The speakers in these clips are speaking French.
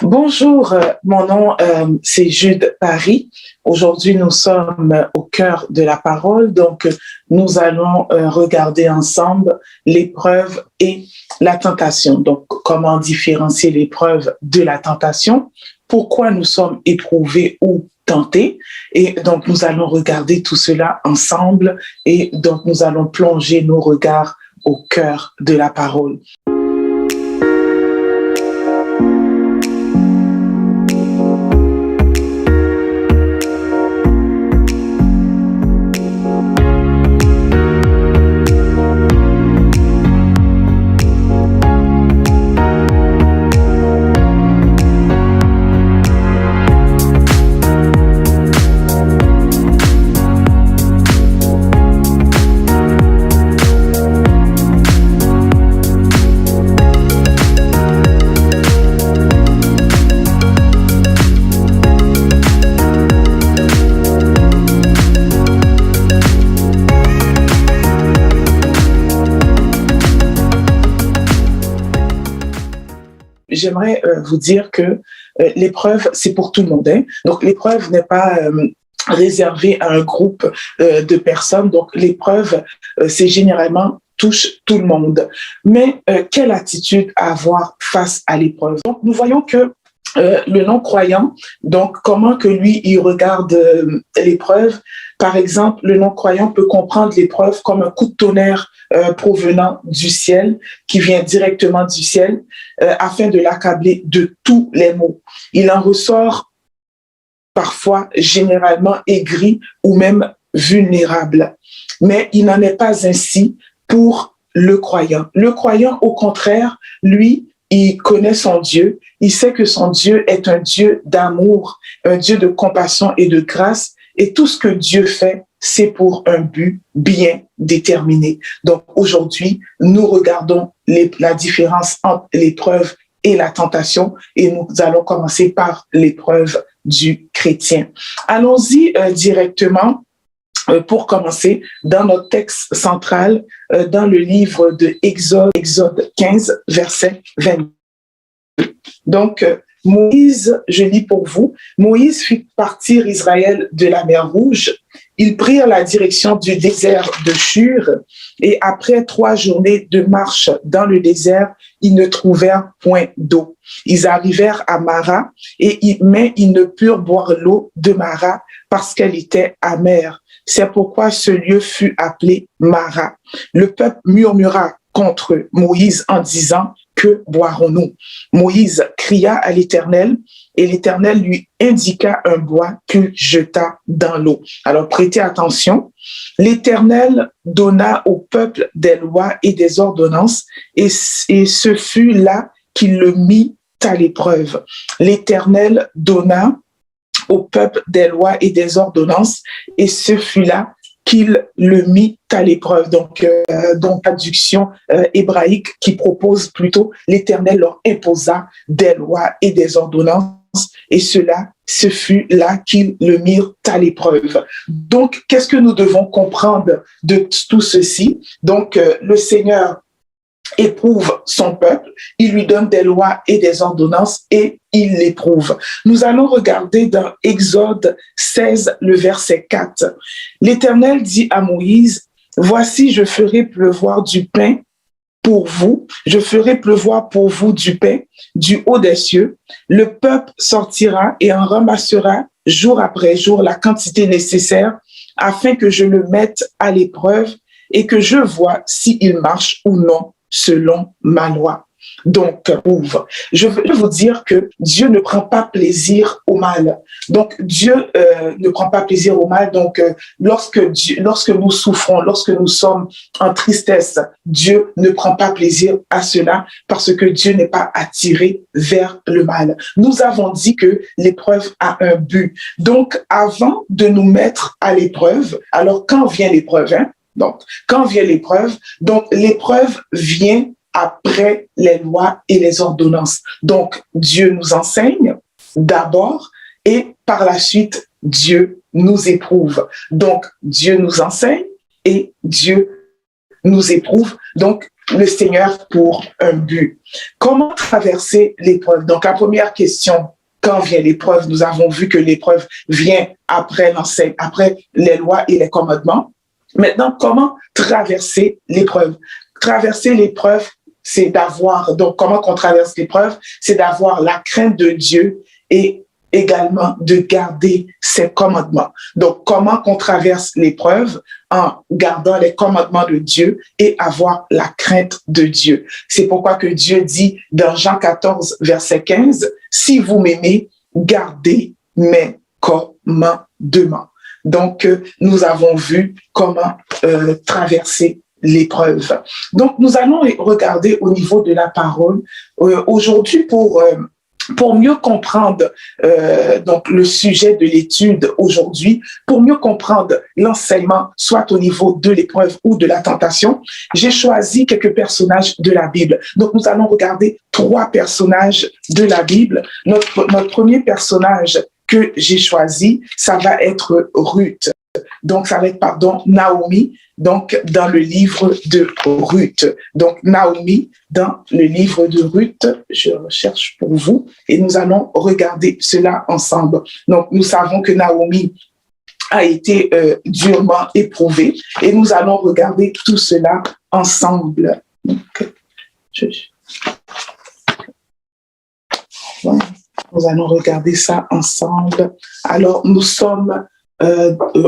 Bonjour, mon nom c'est Jude Paris. Aujourd'hui, nous sommes au cœur de la parole, donc nous allons regarder ensemble l'épreuve et la tentation. Donc, comment différencier l'épreuve de la tentation, pourquoi nous sommes éprouvés ou tentés. Et donc, nous allons regarder tout cela ensemble et donc nous allons plonger nos regards au cœur de la parole. J'aimerais vous dire que l'épreuve, c'est pour tout le monde. Hein? Donc, l'épreuve n'est pas réservée à un groupe de personnes. Donc, l'épreuve, c'est généralement touche tout le monde. Mais quelle attitude avoir face à l'épreuve? Donc, nous voyons que le non-croyant, donc comment que lui, il regarde l'épreuve. Par exemple, le non-croyant peut comprendre l'épreuve comme un coup de tonnerre provenant du ciel, qui vient directement du ciel, afin de l'accabler de tous les maux. Il en ressort parfois généralement aigri ou même vulnérable. Mais il n'en est pas ainsi pour le croyant. Le croyant, au contraire, lui, il connaît son Dieu, il sait que son Dieu est un Dieu d'amour, un Dieu de compassion et de grâce, et tout ce que Dieu fait, c'est pour un but bien déterminé. Donc aujourd'hui, nous regardons la différence entre l'épreuve et la tentation, et nous allons commencer par l'épreuve du chrétien. Allons-y directement pour commencer dans notre texte central, dans le livre de Exode 15, verset 22. Donc, Moïse, je lis pour vous, Moïse fit partir Israël de la mer Rouge. Ils prirent la direction du désert de Shur et après 3 journées de marche dans le désert, ils ne trouvèrent point d'eau. Ils arrivèrent à Mara, mais ils ne purent boire l'eau de Mara parce qu'elle était amère. C'est pourquoi ce lieu fut appelé Mara. Le peuple murmura contre Moïse en disant: que boirons-nous? Moïse cria à l'Éternel et l'Éternel lui indiqua un bois qu'il jeta dans l'eau. Alors prêtez attention. L'Éternel donna au peuple des lois et des ordonnances et ce fut là qu'il le mit à l'épreuve. L'Éternel donna au peuple des lois et des ordonnances et ce fut là qu'il le mit à l'épreuve. Donc traduction hébraïque qui propose plutôt l'Éternel leur imposa des lois et des ordonnances et ce fut là qu'ils le mirent à l'épreuve. Donc, qu'est-ce que nous devons comprendre de tout ceci? Donc, le Seigneur éprouve son peuple, il lui donne des lois et des ordonnances et il l'éprouve. Nous allons regarder dans Exode 16, le verset 4. L'Éternel dit à Moïse: voici, je ferai pleuvoir du pain pour vous, je ferai pleuvoir pour vous du pain du haut des cieux. Le peuple sortira et en ramassera jour après jour la quantité nécessaire afin que je le mette à l'épreuve et que je vois s'il marche ou non selon ma loi. Donc, je veux vous dire que Dieu ne prend pas plaisir au mal. Donc, Dieu ne prend pas plaisir au mal. Donc, lorsque nous souffrons, lorsque nous sommes en tristesse, Dieu ne prend pas plaisir à cela parce que Dieu n'est pas attiré vers le mal. Nous avons dit que l'épreuve a un but. Donc, avant de nous mettre à l'épreuve, alors quand vient l'épreuve, hein? Donc, quand vient l'épreuve, donc l'épreuve vient après les lois et les ordonnances. Donc, Dieu nous enseigne d'abord et par la suite, Dieu nous éprouve. Donc, Dieu nous enseigne et Dieu nous éprouve. Donc, le Seigneur pour un but. Comment traverser l'épreuve? Donc, la première question, quand vient l'épreuve? Nous avons vu que l'épreuve vient après l'enseignement, après les lois et les commandements. Maintenant, comment traverser l'épreuve? Traverser l'épreuve, c'est d'avoir, donc comment qu'on traverse l'épreuve? C'est d'avoir la crainte de Dieu et également de garder ses commandements. Donc, comment qu'on traverse l'épreuve? En gardant les commandements de Dieu et avoir la crainte de Dieu. C'est pourquoi que Dieu dit dans Jean 14, verset 15, « Si vous m'aimez, gardez mes commandements. » Donc, nous avons vu comment traverser l'épreuve. Donc, nous allons regarder au niveau de la parole aujourd'hui pour mieux comprendre donc le sujet de l'étude aujourd'hui, pour mieux comprendre l'enseignement, soit au niveau de l'épreuve ou de la tentation, j'ai choisi quelques personnages de la Bible. Donc, nous allons regarder 3 personnages de la Bible. Notre premier personnage que j'ai choisi, ça va être Ruth. Donc, ça va être, Naomi, donc dans le livre de Ruth. Donc, Naomi, dans le livre de Ruth, je recherche pour vous et nous allons regarder cela ensemble. Donc, nous savons que Naomi a été durement éprouvée et nous allons regarder tout cela ensemble. Donc, nous allons regarder ça ensemble. Alors, nous sommes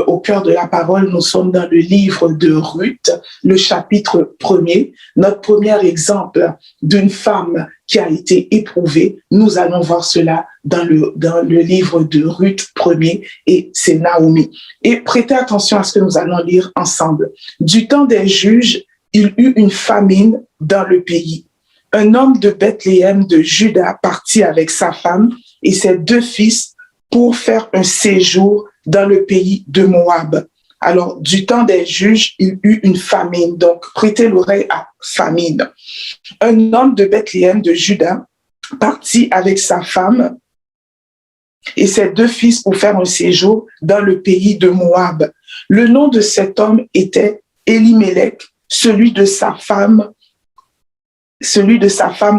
au cœur de la parole, nous sommes dans le livre de Ruth, le chapitre 1er. Notre premier exemple d'une femme qui a été éprouvée, nous allons voir cela dans le livre de Ruth 1er et c'est Naomi. Et prêtez attention à ce que nous allons lire ensemble. Du temps des juges, il eut une famine dans le pays. Un homme de Bethléem de Juda partit avec sa femme et ses 2 fils pour faire un séjour dans le pays de Moab. Alors, du temps des juges, il eut une famine. Donc, prêtez l'oreille à famine. Un homme de Bethléem de Juda partit avec sa femme et ses 2 fils pour faire un séjour dans le pays de Moab. Le nom de cet homme était Elimelech, celui de sa femme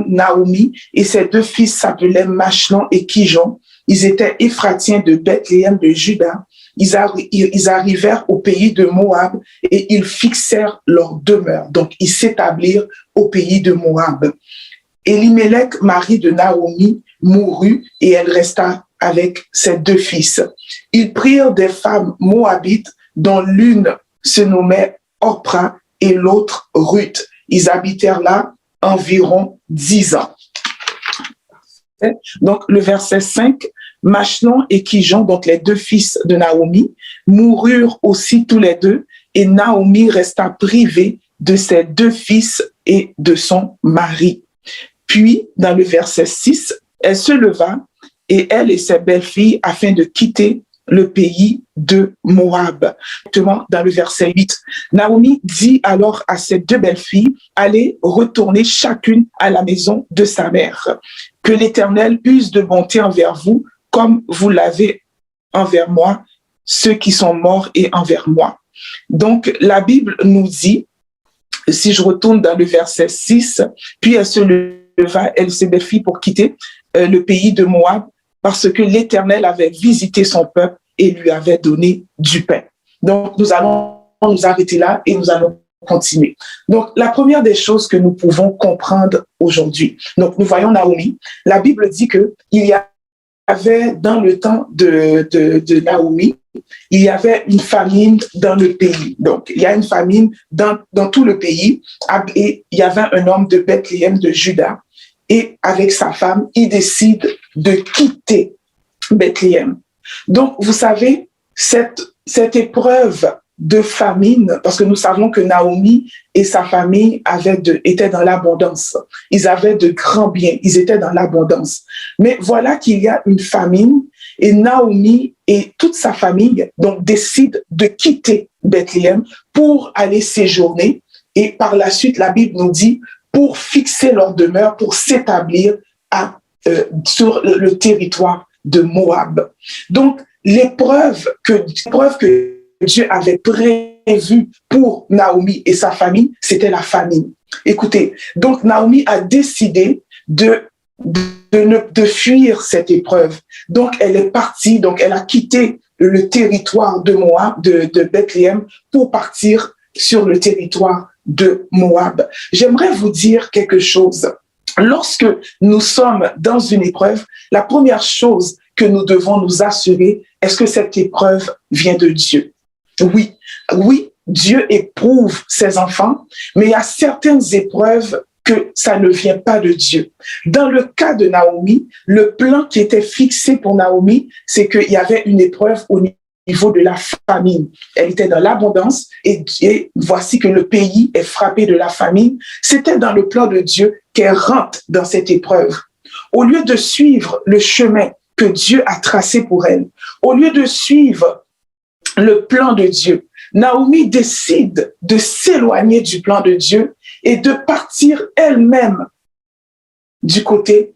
Naomi, et ses 2 fils s'appelaient Machlon et Kijon. Ils étaient Éphratiens de Bethléem de Juda. Ils arrivèrent au pays de Moab et ils fixèrent leur demeure. Donc, ils s'établirent au pays de Moab. Elimelech, mari de Naomi, mourut et elle resta avec ses 2 fils. Ils prirent des femmes moabites dont l'une se nommait Orpra et l'autre Ruth. Ils habitèrent là environ 10 ans. Donc, le verset 5, Machlon et Kijon, donc les 2 fils de Naomi, moururent aussi tous les 2 et Naomi resta privée de ses 2 fils et de son mari. Puis, dans le verset 6, elle se leva et elle et ses belles-filles afin de quitter le pays de Moab. Dans le verset 8, Naomi dit alors à ses 2 belles-filles, allez retourner chacune à la maison de sa mère. Que l'Éternel use de bonté envers vous, comme vous l'avez envers moi, ceux qui sont morts et envers moi. Donc, la Bible nous dit, si je retourne dans le verset 6, puis elle se leva, elle se défie pour quitter le pays de Moab, parce que l'Éternel avait visité son peuple et lui avait donné du pain. Donc, nous allons nous arrêter là et nous allons continuer. Donc, la première des choses que nous pouvons comprendre aujourd'hui, donc nous voyons Naomi, la Bible dit qu'il y avait dans le temps de Naomi, il y avait une famine dans le pays. Donc, il y a une famine dans tout le pays et il y avait un homme de Bethléem de Juda et avec sa femme, il décide de quitter Bethléem. Donc, vous savez, cette épreuve de famine, parce que nous savons que Naomi et sa famille étaient dans l'abondance. Ils avaient de grands biens, ils étaient dans l'abondance. Mais voilà qu'il y a une famine et Naomi et toute sa famille donc décident de quitter Bethléem pour aller séjourner. Et par la suite, la Bible nous dit pour fixer leur demeure, pour s'établir sur le territoire de Moab. Donc, l'épreuve que Dieu avait prévue pour Naomi et sa famille, c'était la famine. Écoutez, donc Naomi a décidé de fuir cette épreuve. Donc elle est partie, donc elle a quitté le territoire de Moab, de Bethléem, pour partir sur le territoire de Moab. J'aimerais vous dire quelque chose. Lorsque nous sommes dans une épreuve, la première chose que nous devons nous assurer, est-ce que cette épreuve vient de Dieu? Oui, oui, Dieu éprouve ses enfants, mais il y a certaines épreuves que ça ne vient pas de Dieu. Dans le cas de Naomi, le plan qui était fixé pour Naomi, c'est qu'il y avait une épreuve au niveau de la famine. Elle était dans l'abondance et voici que le pays est frappé de la famine. C'était dans le plan de Dieu qu'elle rentre dans cette épreuve. Au lieu de suivre le chemin que Dieu a tracé pour elle, au lieu de suivre le plan de Dieu, Naomi décide de s'éloigner du plan de Dieu et de partir elle-même du côté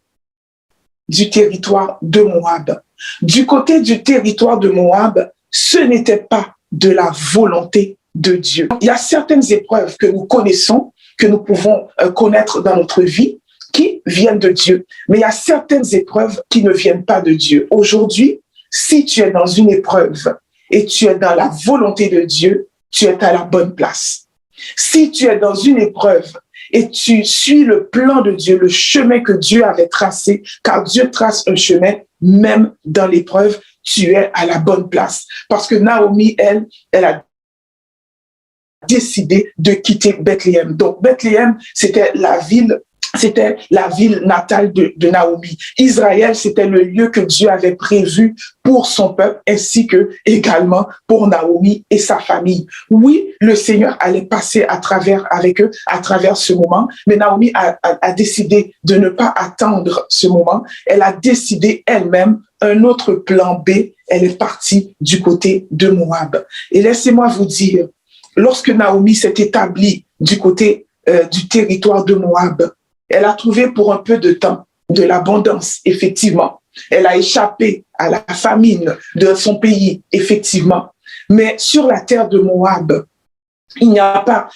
du territoire de Moab. Du côté du territoire de Moab, ce n'était pas de la volonté de Dieu. Il y a certaines épreuves que nous connaissons, que nous pouvons connaître dans notre vie, qui viennent de Dieu. Mais il y a certaines épreuves qui ne viennent pas de Dieu. Aujourd'hui, si tu es dans une épreuve et tu es dans la volonté de Dieu, tu es à la bonne place. Si tu es dans une épreuve et tu suis le plan de Dieu, le chemin que Dieu avait tracé, car Dieu trace un chemin, même dans l'épreuve, tu es à la bonne place. Parce que Naomi, elle a décidé de quitter Bethléem. Donc, Bethléem, c'était la ville natale de Naomi. Israël, c'était le lieu que Dieu avait prévu pour son peuple, ainsi que également pour Naomi et sa famille. Oui, le Seigneur allait passer avec eux, à travers ce moment, mais Naomi a décidé de ne pas attendre ce moment. Elle a décidé elle-même un autre plan B. Elle est partie du côté de Moab. Et laissez-moi vous dire, lorsque Naomi s'est établie du côté du territoire de Moab, elle a trouvé pour un peu de temps de l'abondance, effectivement. Elle a échappé à la famine de son pays, effectivement. Mais sur la terre de Moab, il n'y a pas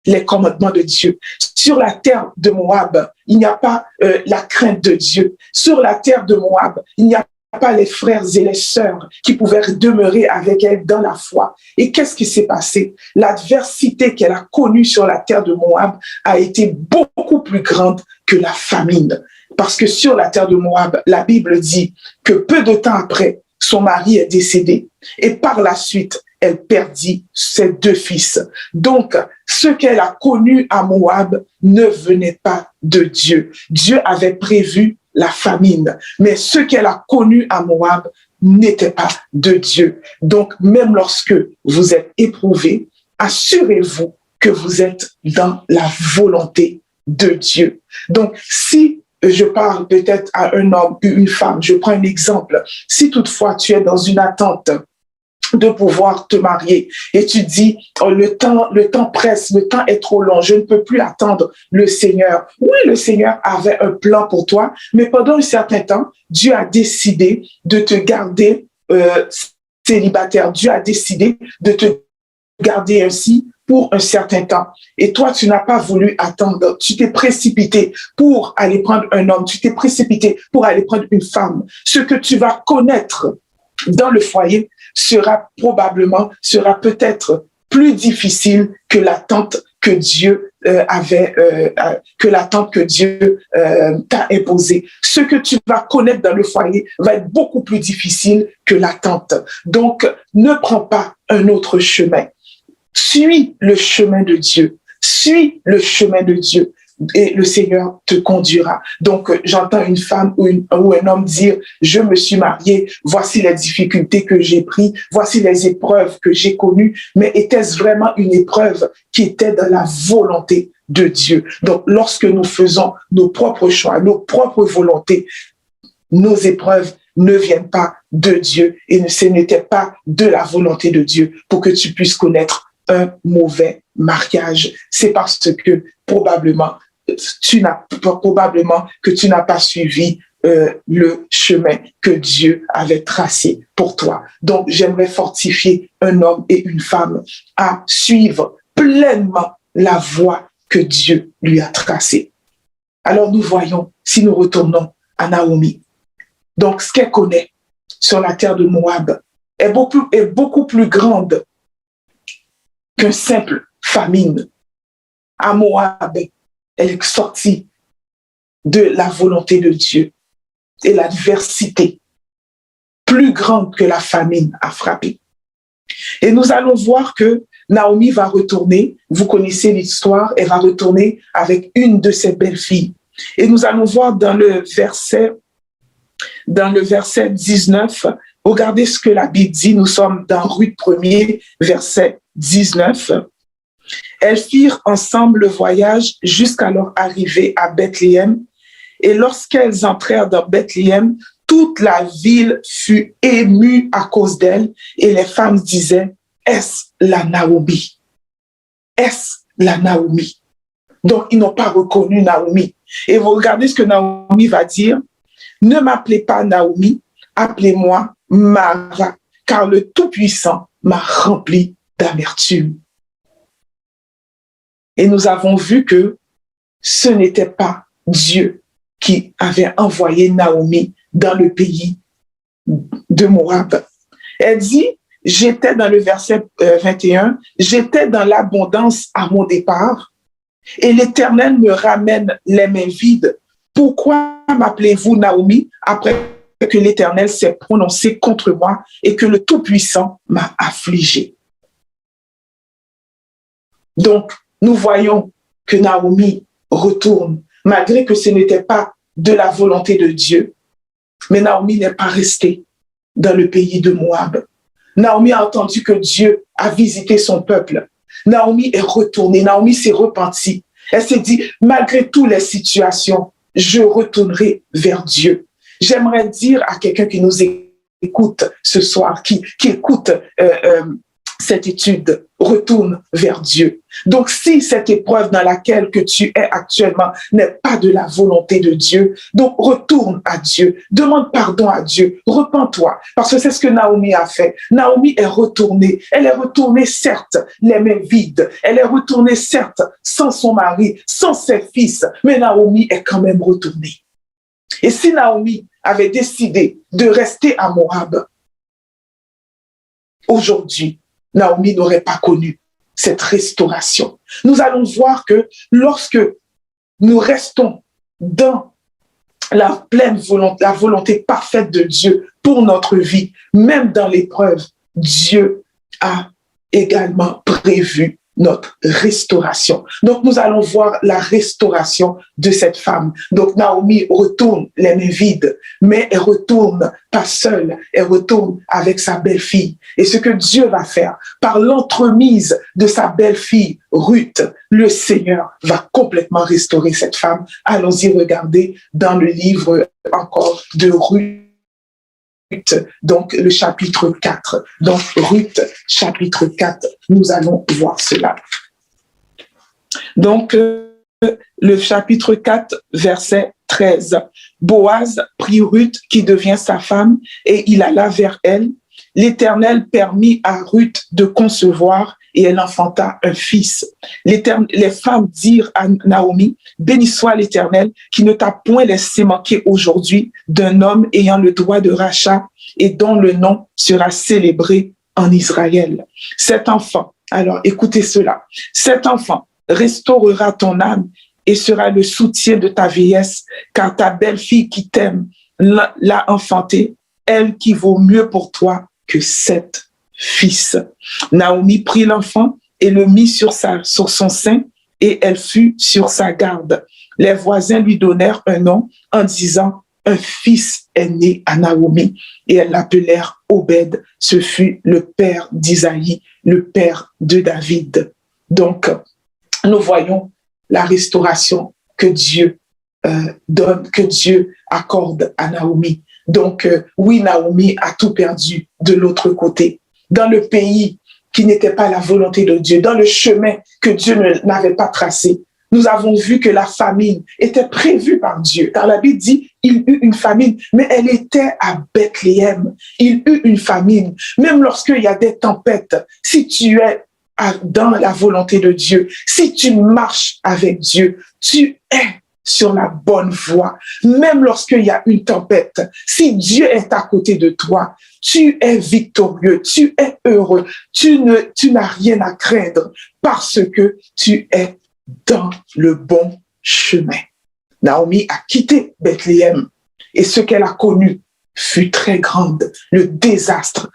les commandements de Dieu. Sur la terre de Moab, il n'y a pas la crainte de Dieu. Sur la terre de Moab, il n'y a pas les frères et les sœurs qui pouvaient demeurer avec elle dans la foi. Et qu'est-ce qui s'est passé? L'adversité qu'elle a connue sur la terre de Moab a été beaucoup plus grande que la famine. Parce que sur la terre de Moab, la Bible dit que peu de temps après, son mari est décédé. Et par la suite, elle perdit ses 2 fils. Donc, ce qu'elle a connu à Moab ne venait pas de Dieu. Dieu avait prévu la famine, mais ce qu'elle a connu à Moab n'était pas de Dieu. Donc, même lorsque vous êtes éprouvé, assurez-vous que vous êtes dans la volonté de Dieu. Donc, si je parle peut-être à un homme ou une femme, je prends un exemple, si toutefois tu es dans une attente de pouvoir te marier et tu dis oh, le temps presse, le temps est trop long, je ne peux plus attendre le Seigneur. Oui, le Seigneur avait un plan pour toi, mais pendant un certain temps, Dieu a décidé de te garder célibataire. Dieu a décidé de te garder ainsi pour un certain temps. Et toi, tu n'as pas voulu attendre. Tu t'es précipité pour aller prendre un homme. Tu t'es précipité pour aller prendre une femme. Ce que tu vas connaître dans le foyer sera peut-être plus difficile que l'attente que Dieu t'a imposée. Ce que tu vas connaître dans le foyer va être beaucoup plus difficile que l'attente. Donc, ne prends pas un autre chemin. Suis le chemin de Dieu. Suis le chemin de Dieu. Et le Seigneur te conduira. Donc, j'entends une femme ou un homme dire, je me suis marié, voici les difficultés que j'ai prises, voici les épreuves que j'ai connues, mais était-ce vraiment une épreuve qui était dans la volonté de Dieu? Donc, lorsque nous faisons nos propres choix, nos propres volontés, nos épreuves ne viennent pas de Dieu et ce n'était pas de la volonté de Dieu pour que tu puisses connaître un mauvais mariage. C'est parce que probablement que tu n'as pas suivi le chemin que Dieu avait tracé pour toi. Donc, j'aimerais fortifier un homme et une femme à suivre pleinement la voie que Dieu lui a tracé. Alors nous voyons, si nous retournons à Naomi, donc ce qu'elle connaît sur la terre de Moab est beaucoup plus grande qu'une simple famine. À Moab, elle est sortie de la volonté de Dieu et l'adversité plus grande que la famine a frappé. Et nous allons voir que Naomi va retourner, vous connaissez l'histoire, elle va retourner avec une de ses belles-filles. Et nous allons voir dans le verset 19, regardez ce que la Bible dit, nous sommes dans Ruth 1er, verset 19. Elles firent ensemble le voyage jusqu'à leur arrivée à Bethléem. Et lorsqu'elles entrèrent dans Bethléem, toute la ville fut émue à cause d'elles. Et les femmes disaient, est-ce la Naomi? Est-ce la Naomi? Donc, ils n'ont pas reconnu Naomi. Et vous regardez ce que Naomi va dire. Ne m'appelez pas Naomi, appelez-moi Mara, car le Tout-Puissant m'a rempli d'amertume. Et nous avons vu que ce n'était pas Dieu qui avait envoyé Naomi dans le pays de Moab. Elle dit, j'étais dans le verset 21, j'étais dans l'abondance à mon départ, et l'Éternel me ramène les mains vides. Pourquoi m'appelez-vous Naomi après que l'Éternel s'est prononcé contre moi et que le Tout-Puissant m'a affligé? Donc, nous voyons que Naomi retourne, malgré que ce n'était pas de la volonté de Dieu. Mais Naomi n'est pas restée dans le pays de Moab. Naomi a entendu que Dieu a visité son peuple. Naomi est retournée, Naomi s'est repentie. Elle s'est dit, malgré toutes les situations, je retournerai vers Dieu. J'aimerais dire à quelqu'un qui nous écoute ce soir, qui écoute cette étude, retourne vers Dieu. Donc, si cette épreuve dans laquelle que tu es actuellement n'est pas de la volonté de Dieu, donc retourne à Dieu, demande pardon à Dieu, repens-toi, parce que c'est ce que Naomi a fait. Naomi est retournée. Elle est retournée, certes, les mains vides. Elle est retournée, certes, sans son mari, sans ses fils, mais Naomi est quand même retournée. Et si Naomi avait décidé de rester à Moab, aujourd'hui, Naomi n'aurait pas connu cette restauration. Nous allons voir que lorsque nous restons dans la pleine volonté, la volonté parfaite de Dieu pour notre vie, même dans l'épreuve, Dieu a également prévu notre restauration. Donc, nous allons voir la restauration de cette femme. Donc, Naomi retourne les mains vides, mais elle retourne pas seule, elle retourne avec sa belle-fille. Et ce que Dieu va faire, par l'entremise de sa belle-fille, Ruth, le Seigneur va complètement restaurer cette femme. Allons-y regarder dans le livre encore de Ruth. Donc, le chapitre 4. Donc, Ruth, chapitre 4, nous allons voir cela. Donc, le chapitre 4, verset 13. Boaz prit Ruth, qui devient sa femme, et il alla vers elle. L'Éternel permit à Ruth de concevoir et elle enfanta un fils. Les femmes dirent à Naomi, béni soit l'Éternel qui ne t'a point laissé manquer aujourd'hui d'un homme ayant le droit de rachat et dont le nom sera célébré en Israël. Cet enfant, alors écoutez cela, cet enfant restaurera ton âme et sera le soutien de ta vieillesse, car ta belle-fille qui t'aime l'a enfantée, elle qui vaut mieux pour toi que 7 fils. Naomi prit l'enfant et le mit sur son sein et elle fut sur sa garde. Les voisins lui donnèrent un nom en disant, un fils est né à Naomi et elles l'appelèrent Obed. Ce fut le père d'Isaïe, le père de David. Donc, nous voyons la restauration que Dieu donne, que Dieu accorde à Naomi. Donc, oui, Naomi a tout perdu de l'autre côté, dans le pays qui n'était pas la volonté de Dieu, dans le chemin que Dieu n'avait pas tracé. Nous avons vu que la famine était prévue par Dieu, car la Bible dit il eut une famine, mais elle était à Bethléem. Il eut une famine. Même lorsqu'il y a des tempêtes, si tu es dans la volonté de Dieu, si tu marches avec Dieu, tu es sur la bonne voie. Même lorsqu'il y a une tempête, si Dieu est à côté de toi, tu es victorieux, tu es heureux, tu n'as rien à craindre parce que tu es dans le bon chemin. Naomi a quitté Bethléem et ce qu'elle a connu fut très grande. Le désastre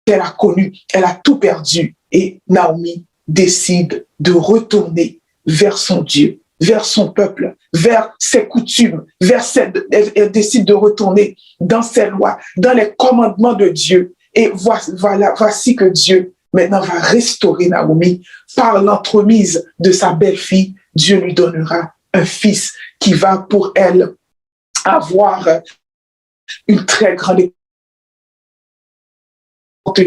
qu'elle a connu, elle a tout perdu. Et Naomi décide de retourner vers son Dieu, vers son peuple, vers ses coutumes, elle décide de retourner dans ses lois, dans les commandements de Dieu. Et voici que Dieu maintenant va restaurer Naomi par l'entremise de sa belle-fille. Dieu lui donnera un fils qui va pour elle avoir une très grande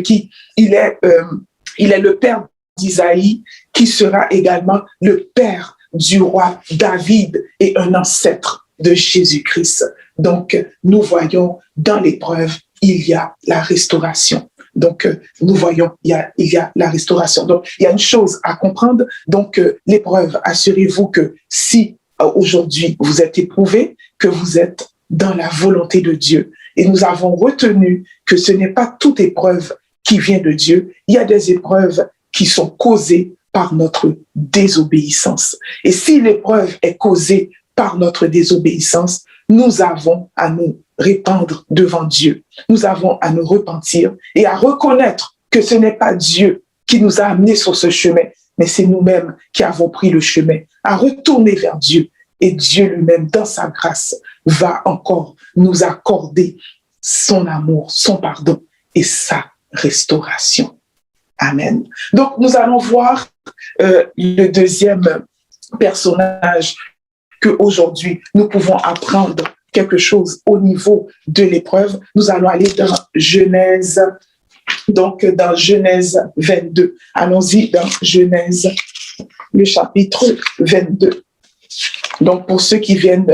qui. Il est le père d'Isaïe qui sera également le père du roi David et un ancêtre de Jésus-Christ. Donc, nous voyons dans l'épreuve, il y a la restauration. Donc, nous voyons, il y a la restauration. Donc, il y a une chose à comprendre. Donc, l'épreuve, assurez-vous que si aujourd'hui vous êtes éprouvé, que vous êtes dans la volonté de Dieu. Et nous avons retenu que ce n'est pas toute épreuve qui vient de Dieu. Il y a des épreuves qui sont causées par notre désobéissance. Et si l'épreuve est causée par notre désobéissance, nous avons à nous répandre devant Dieu. Nous avons à nous repentir et à reconnaître que ce n'est pas Dieu qui nous a amenés sur ce chemin, mais c'est nous-mêmes qui avons pris le chemin, à retourner vers Dieu. Et Dieu lui-même, dans sa grâce, va encore nous accorder son amour, son pardon et sa restauration. Amen. Donc, nous allons voir le deuxième personnage qu'aujourd'hui, nous pouvons apprendre quelque chose au niveau de l'épreuve. Nous allons aller dans Genèse, donc dans Genèse 22. Allons-y dans Genèse, le chapitre 22. Donc, pour ceux qui viennent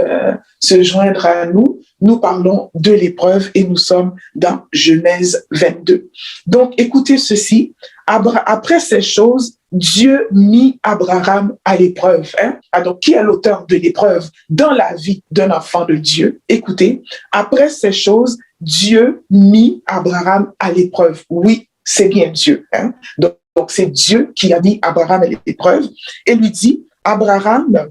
se joindre à nous, nous parlons de l'épreuve et nous sommes dans Genèse 22. Donc, écoutez ceci. Après ces choses, Dieu mit Abraham à l'épreuve. Donc, qui est l'auteur de l'épreuve dans la vie d'un enfant de Dieu? Écoutez, après ces choses, Dieu mit Abraham à l'épreuve. Oui, c'est bien Dieu. Donc, c'est Dieu qui a mis Abraham à l'épreuve et lui dit, Abraham,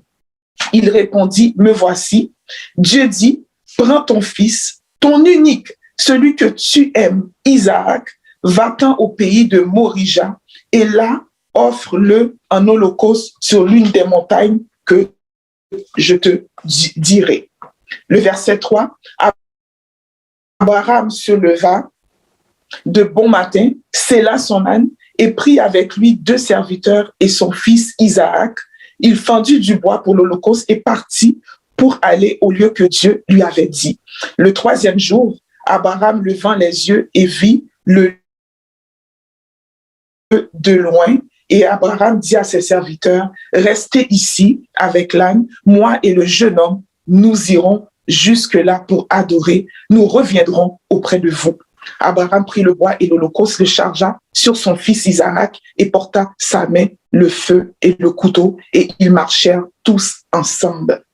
il répondit, me voici. Dieu dit, prends ton fils, ton unique, celui que tu aimes, Isaac, va-t'en au pays de Morija et là, offre-le en holocauste sur l'une des montagnes que je te dirai. Le verset 3, Abraham se leva de bon matin, sella son âne et prit avec lui 2 serviteurs et son fils Isaac. Il fendit du bois pour l'holocauste et partit pour aller au lieu que Dieu lui avait dit. Le 3e jour, Abraham levant les yeux et vit le lieu de loin. Et Abraham dit à ses serviteurs, restez ici avec l'âne, moi et le jeune homme, nous irons jusque-là pour adorer, nous reviendrons auprès de vous. Abraham prit le bois et l'holocauste, le chargea sur son fils Isaac et porta sa main, le feu et le couteau, et ils marchèrent tous ensemble.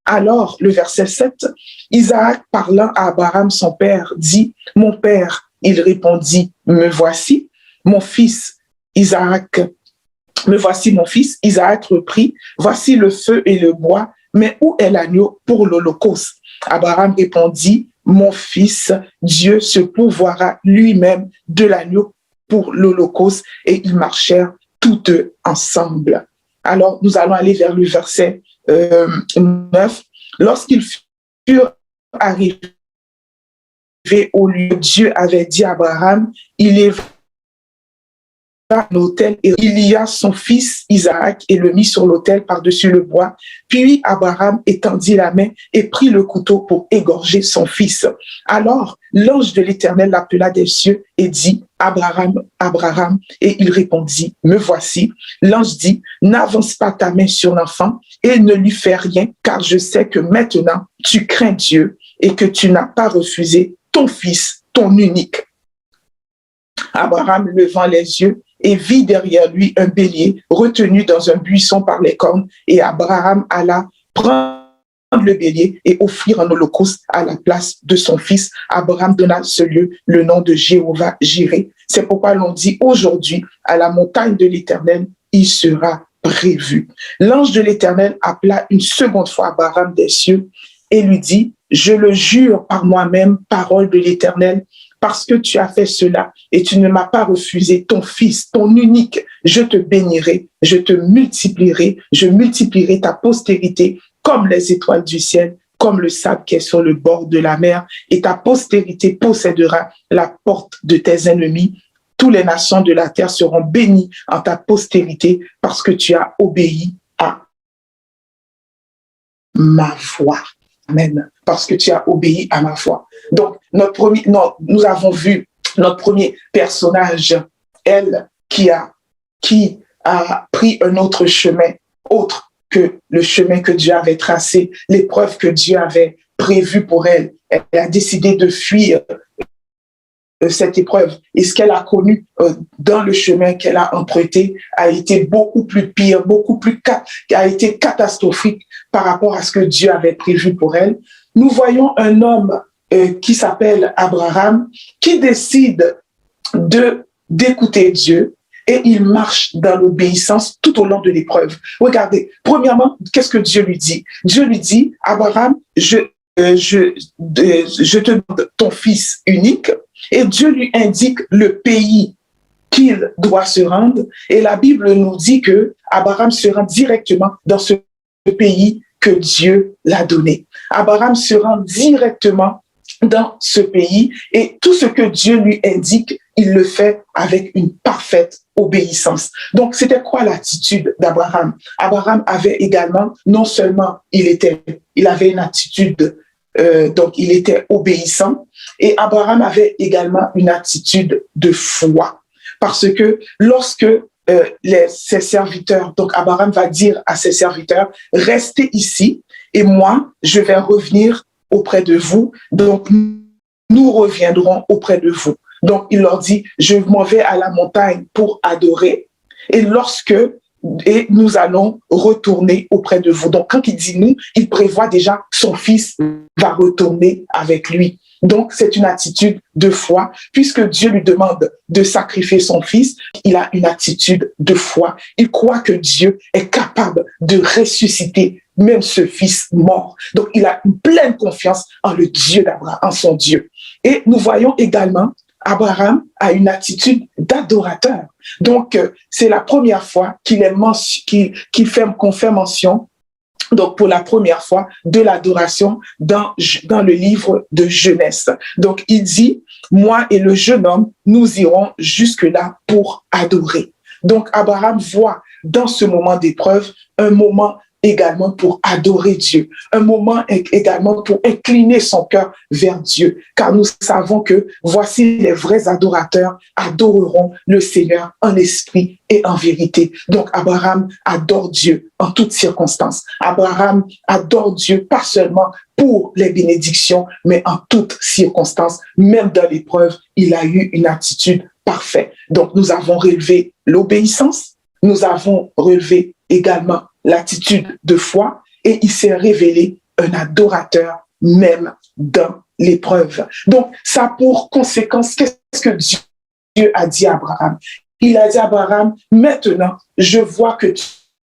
Alors, le verset 7, Isaac parlant à Abraham, son père, dit, « Mon père », il répondit, « Me voici, mon fils Isaac, me voici mon fils. » Isaac reprit, « Voici le feu et le bois, mais où est l'agneau pour l'holocauste ?» Abraham répondit, « Mon fils, Dieu se pourvoira lui-même de l'agneau pour l'holocauste. » Et ils marchèrent tous deux ensemble. Alors, nous allons aller vers le verset 9. Lorsqu'ils furent arrivés au lieu, Dieu avait dit à Abraham, il est l'autel et il y a son fils Isaac et le mit sur l'autel par-dessus le bois. Puis Abraham étendit la main et prit le couteau pour égorger son fils. Alors l'ange de l'Éternel l'appela des cieux et dit, Abraham, Abraham, et il répondit, me voici. L'ange dit, n'avance pas ta main sur l'enfant et ne lui fais rien, car je sais que maintenant tu crains Dieu et que tu n'as pas refusé ton fils, ton unique. Abraham levant les yeux et vit derrière lui un bélier retenu dans un buisson par les cornes. Et Abraham alla prendre le bélier et offrir un holocauste à la place de son fils. Abraham donna à ce lieu le nom de Jéhovah Jireh. C'est pourquoi l'on dit aujourd'hui, à la montagne de l'Éternel, il sera prévu. L'ange de l'Éternel appela une seconde fois Abraham des cieux et lui dit, je le jure par moi-même, parole de l'Éternel, parce que tu as fait cela et tu ne m'as pas refusé ton fils, ton unique, je te bénirai, je te multiplierai, je multiplierai ta postérité comme les étoiles du ciel, comme le sable qui est sur le bord de la mer, et ta postérité possédera la porte de tes ennemis. Toutes les nations de la terre seront bénies en ta postérité parce que tu as obéi à ma voix. Amen. Parce que tu as obéi à ma voix. Donc, nous avons vu notre premier personnage, elle, qui a pris un autre chemin, autre que le chemin que Dieu avait tracé, l'épreuve que Dieu avait prévue pour elle. Elle a décidé de fuir cette épreuve. Et ce qu'elle a connu dans le chemin qu'elle a emprunté a été beaucoup plus pire, a été catastrophique par rapport à ce que Dieu avait prévu pour elle. Nous voyons un homme qui s'appelle Abraham, qui décide d'écouter Dieu et il marche dans l'obéissance tout au long de l'épreuve. Regardez, premièrement, qu'est-ce que Dieu lui dit? Dieu lui dit, Abraham, je te donne ton fils unique, et Dieu lui indique le pays qu'il doit se rendre. Et la Bible nous dit que Abraham se rend directement dans ce pays que Dieu l'a donné. Abraham se rend directement dans ce pays et tout ce que Dieu lui indique, il le fait avec une parfaite obéissance. Donc, c'était quoi l'attitude d'Abraham? Abraham avait également, non seulement il avait une attitude, donc il était obéissant, et Abraham avait également une attitude de foi. Parce que lorsque ses serviteurs, donc Abraham va dire à ses serviteurs, restez ici et moi, je vais revenir auprès de vous. Donc, nous reviendrons auprès de vous. Donc, il leur dit, je m'en vais à la montagne pour adorer et nous allons retourner auprès de vous. Donc, quand il dit nous, il prévoit déjà son fils va retourner avec lui. Donc, c'est une attitude de foi. Puisque Dieu lui demande de sacrifier son fils, il a une attitude de foi. Il croit que Dieu est capable de ressusciter même ce fils mort. Donc, il a une pleine confiance en le Dieu d'Abraham, en son Dieu. Et nous voyons également, Abraham a une attitude d'adorateur. Donc, c'est la première fois qu'on fait mention, donc pour la première fois, de l'adoration dans le livre de Genèse. Donc, il dit, moi et le jeune homme, nous irons jusque-là pour adorer. Donc, Abraham voit dans ce moment d'épreuve un moment également pour adorer Dieu, un moment également pour incliner son cœur vers Dieu, car nous savons que voici les vrais adorateurs adoreront le Seigneur en esprit et en vérité. Donc Abraham adore Dieu en toutes circonstances. Abraham adore Dieu pas seulement pour les bénédictions, mais en toutes circonstances, même dans l'épreuve, il a eu une attitude parfaite. Donc nous avons relevé l'obéissance, nous avons relevé également l'attitude de foi et il s'est révélé un adorateur même dans l'épreuve. Donc, ça a pour conséquence, qu'est-ce que Dieu a dit à Abraham? Il a dit à Abraham, maintenant, je vois que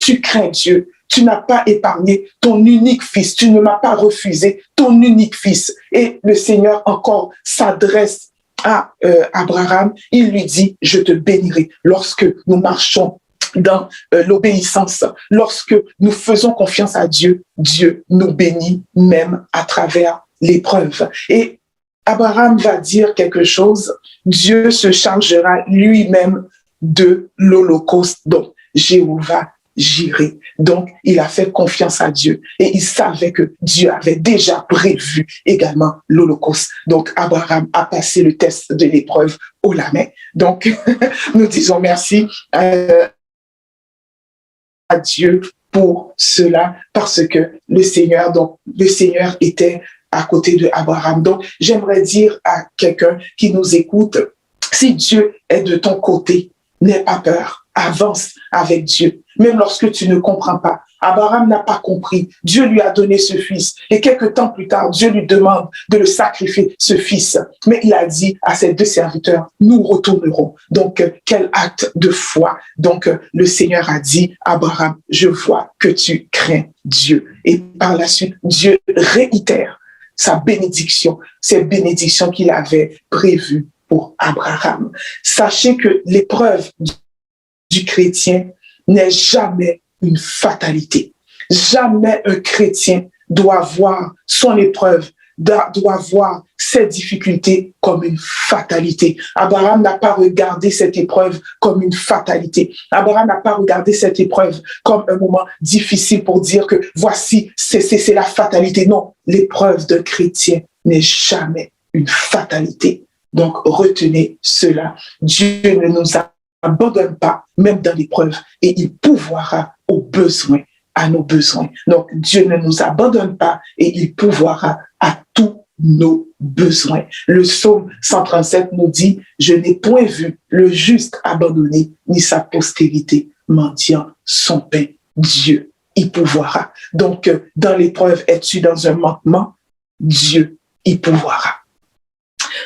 tu crains Dieu. Tu n'as pas épargné ton unique fils. Tu ne m'as pas refusé ton unique fils. Et le Seigneur encore s'adresse à Abraham. Il lui dit, je te bénirai lorsque nous marchons dans l'obéissance. Lorsque nous faisons confiance à Dieu, Dieu nous bénit même à travers l'épreuve. Et Abraham va dire quelque chose, Dieu se chargera lui-même de l'Holocauste. Donc, Jéhovah Jireh. Donc, il a fait confiance à Dieu et il savait que Dieu avait déjà prévu également l'Holocauste. Donc, Abraham a passé le test de l'épreuve haut la main. Donc, nous disons merci à Dieu pour cela, parce que le Seigneur était à côté de Abraham. Donc, j'aimerais dire à quelqu'un qui nous écoute, si Dieu est de ton côté, n'aie pas peur, avance avec Dieu, même lorsque tu ne comprends pas. Abraham n'a pas compris. Dieu lui a donné ce fils. Et quelques temps plus tard, Dieu lui demande de le sacrifier, ce fils. Mais il a dit à ses deux serviteurs, nous retournerons. Donc, quel acte de foi. Donc, le Seigneur a dit, Abraham, je vois que tu crains Dieu. Et par la suite, Dieu réitère sa bénédiction, ces bénédictions qu'il avait prévues pour Abraham. Sachez que l'épreuve du chrétien n'est jamais une fatalité. Jamais un chrétien doit voir son épreuve, doit voir ses difficultés comme une fatalité. Abraham n'a pas regardé cette épreuve comme une fatalité. Abraham n'a pas regardé cette épreuve comme un moment difficile pour dire que voici, c'est la fatalité. Non, l'épreuve d'un chrétien n'est jamais une fatalité. Donc, retenez cela. Dieu ne nous abandonne pas, même dans l'épreuve, et il pourvoira aux besoins, à nos besoins. Donc, Dieu ne nous abandonne pas et il pourvoira à tous nos besoins. Le psaume 137 nous dit, je n'ai point vu le juste abandonné, ni sa postérité mendiant son pain. Dieu y pourvoira. Donc, dans l'épreuve, es-tu dans un manquement? Dieu y pourvoira.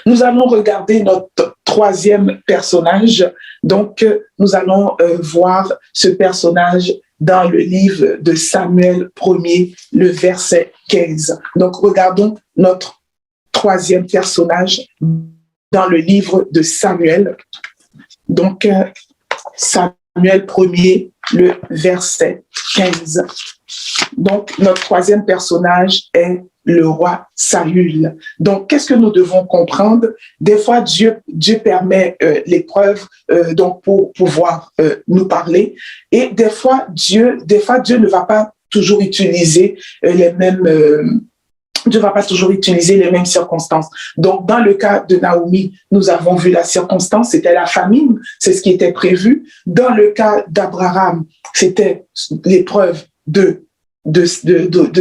Nous allons regarder notre troisième personnage. Donc, nous allons voir ce personnage dans le livre de Samuel 1er, le verset 15. Donc, regardons notre troisième personnage dans le livre de Samuel. Donc, Samuel 1er, le verset 15. Donc, notre troisième personnage est le roi Saül. Donc, qu'est-ce que nous devons comprendre? Des fois, Dieu permet l'épreuve donc pour pouvoir nous parler. Et des fois, Dieu ne va pas toujours utiliser les mêmes... Dieu ne va pas toujours utiliser les mêmes circonstances. Donc, dans le cas de Naomi, nous avons vu la circonstance, c'était la famine, c'est ce qui était prévu. Dans le cas d'Abraham, c'était l'épreuve de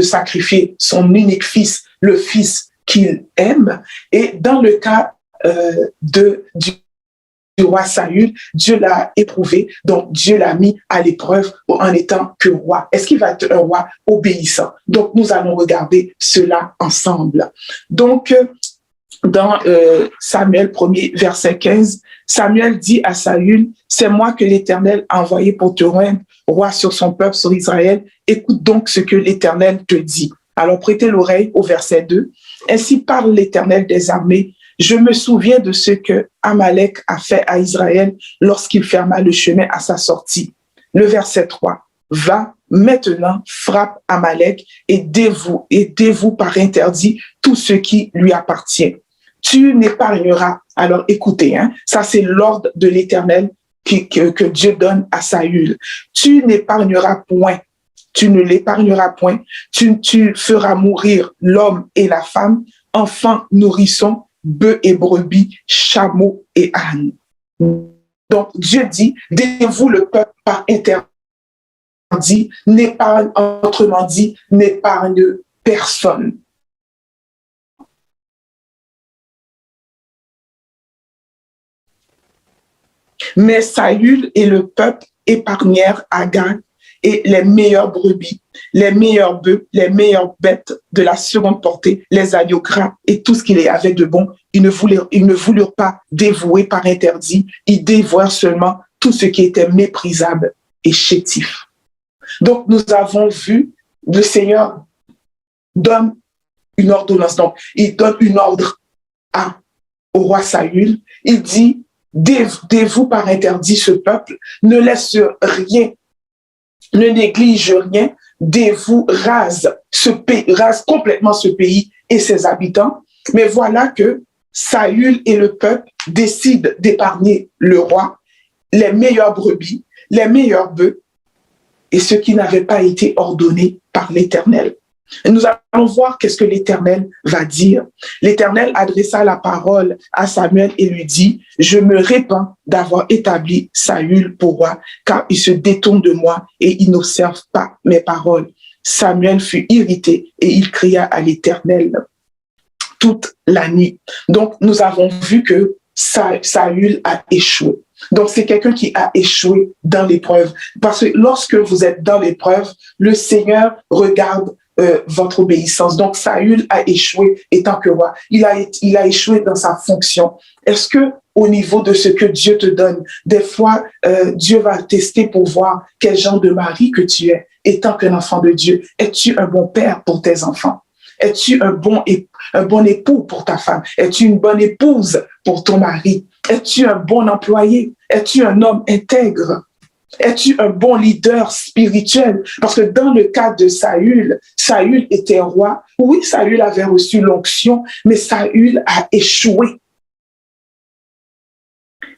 sacrifier son unique fils, le fils qu'il aime. Et dans le cas du roi Saül, Dieu l'a éprouvé, donc Dieu l'a mis à l'épreuve en étant que roi. Est-ce qu'il va être un roi obéissant? Donc, nous allons regarder cela ensemble. Donc, dans Samuel 1er, verset 15, Samuel dit à Saül, « C'est moi que l'Éternel a envoyé pour te rendre roi sur son peuple, sur Israël. Écoute donc ce que l'Éternel te dit. » Alors, prêtez l'oreille au verset 2. « Ainsi parle l'Éternel des armées. Je me souviens de ce que Amalek a fait à Israël lorsqu'il ferma le chemin à sa sortie. » Le verset 3. « Va maintenant, frappe Amalek et dévoue par interdit tout ce qui lui appartient. Tu n'épargneras. » Alors écoutez, ça c'est l'ordre de l'Éternel que Dieu donne à Saül. Tu n'épargneras point. Tu ne l'épargneras point. Tu feras mourir l'homme et la femme, enfants, nourrissons, bœufs et brebis, chameaux et ânes. Donc Dieu dit, dévoue le peuple par interdit, n'épargne, autrement dit, n'épargne personne. Mais Saül et le peuple épargnèrent Agag et les meilleures brebis, les meilleurs bœufs, les meilleures bêtes de la seconde portée, les agneaux gras et tout ce qu'il y avait de bon. Ils ne voulurent pas dévouer par interdit, ils dévouèrent seulement tout ce qui était méprisable et chétif. Donc, nous avons vu, le Seigneur donne une ordonnance. Donc, il donne une ordre au roi Saül. Il dit, dévoue par interdit ce peuple, ne laisse rien, ne néglige rien, dévoue, rase complètement ce pays et ses habitants. Mais voilà que Saül et le peuple décident d'épargner le roi, les meilleures brebis, les meilleurs bœufs et ceux qui n'avaient pas été ordonnés par l'Éternel. Et nous allons voir qu'est-ce que l'Éternel va dire. L'Éternel adressa la parole à Samuel et lui dit, « Je me répands d'avoir établi Saül pour roi, car il se détourne de moi et il n'observe pas mes paroles. » Samuel fut irrité et il cria à l'Éternel toute la nuit. Donc, nous avons vu que Saül a échoué. Donc, c'est quelqu'un qui a échoué dans l'épreuve. Parce que lorsque vous êtes dans l'épreuve, le Seigneur regarde votre obéissance. Donc, Saül a échoué étant que roi. Il a échoué dans sa fonction. Est-ce que au niveau de ce que Dieu te donne, des fois, Dieu va tester pour voir quel genre de mari que tu es, étant qu'un enfant de Dieu. Es-tu un bon père pour tes enfants? Es-tu un bon époux pour ta femme? Es-tu une bonne épouse pour ton mari? Es-tu un bon employé? Es-tu un homme intègre? Es-tu un bon leader spirituel? Parce que dans le cas de Saül, Saül était roi. Oui, Saül avait reçu l'onction, mais Saül a échoué.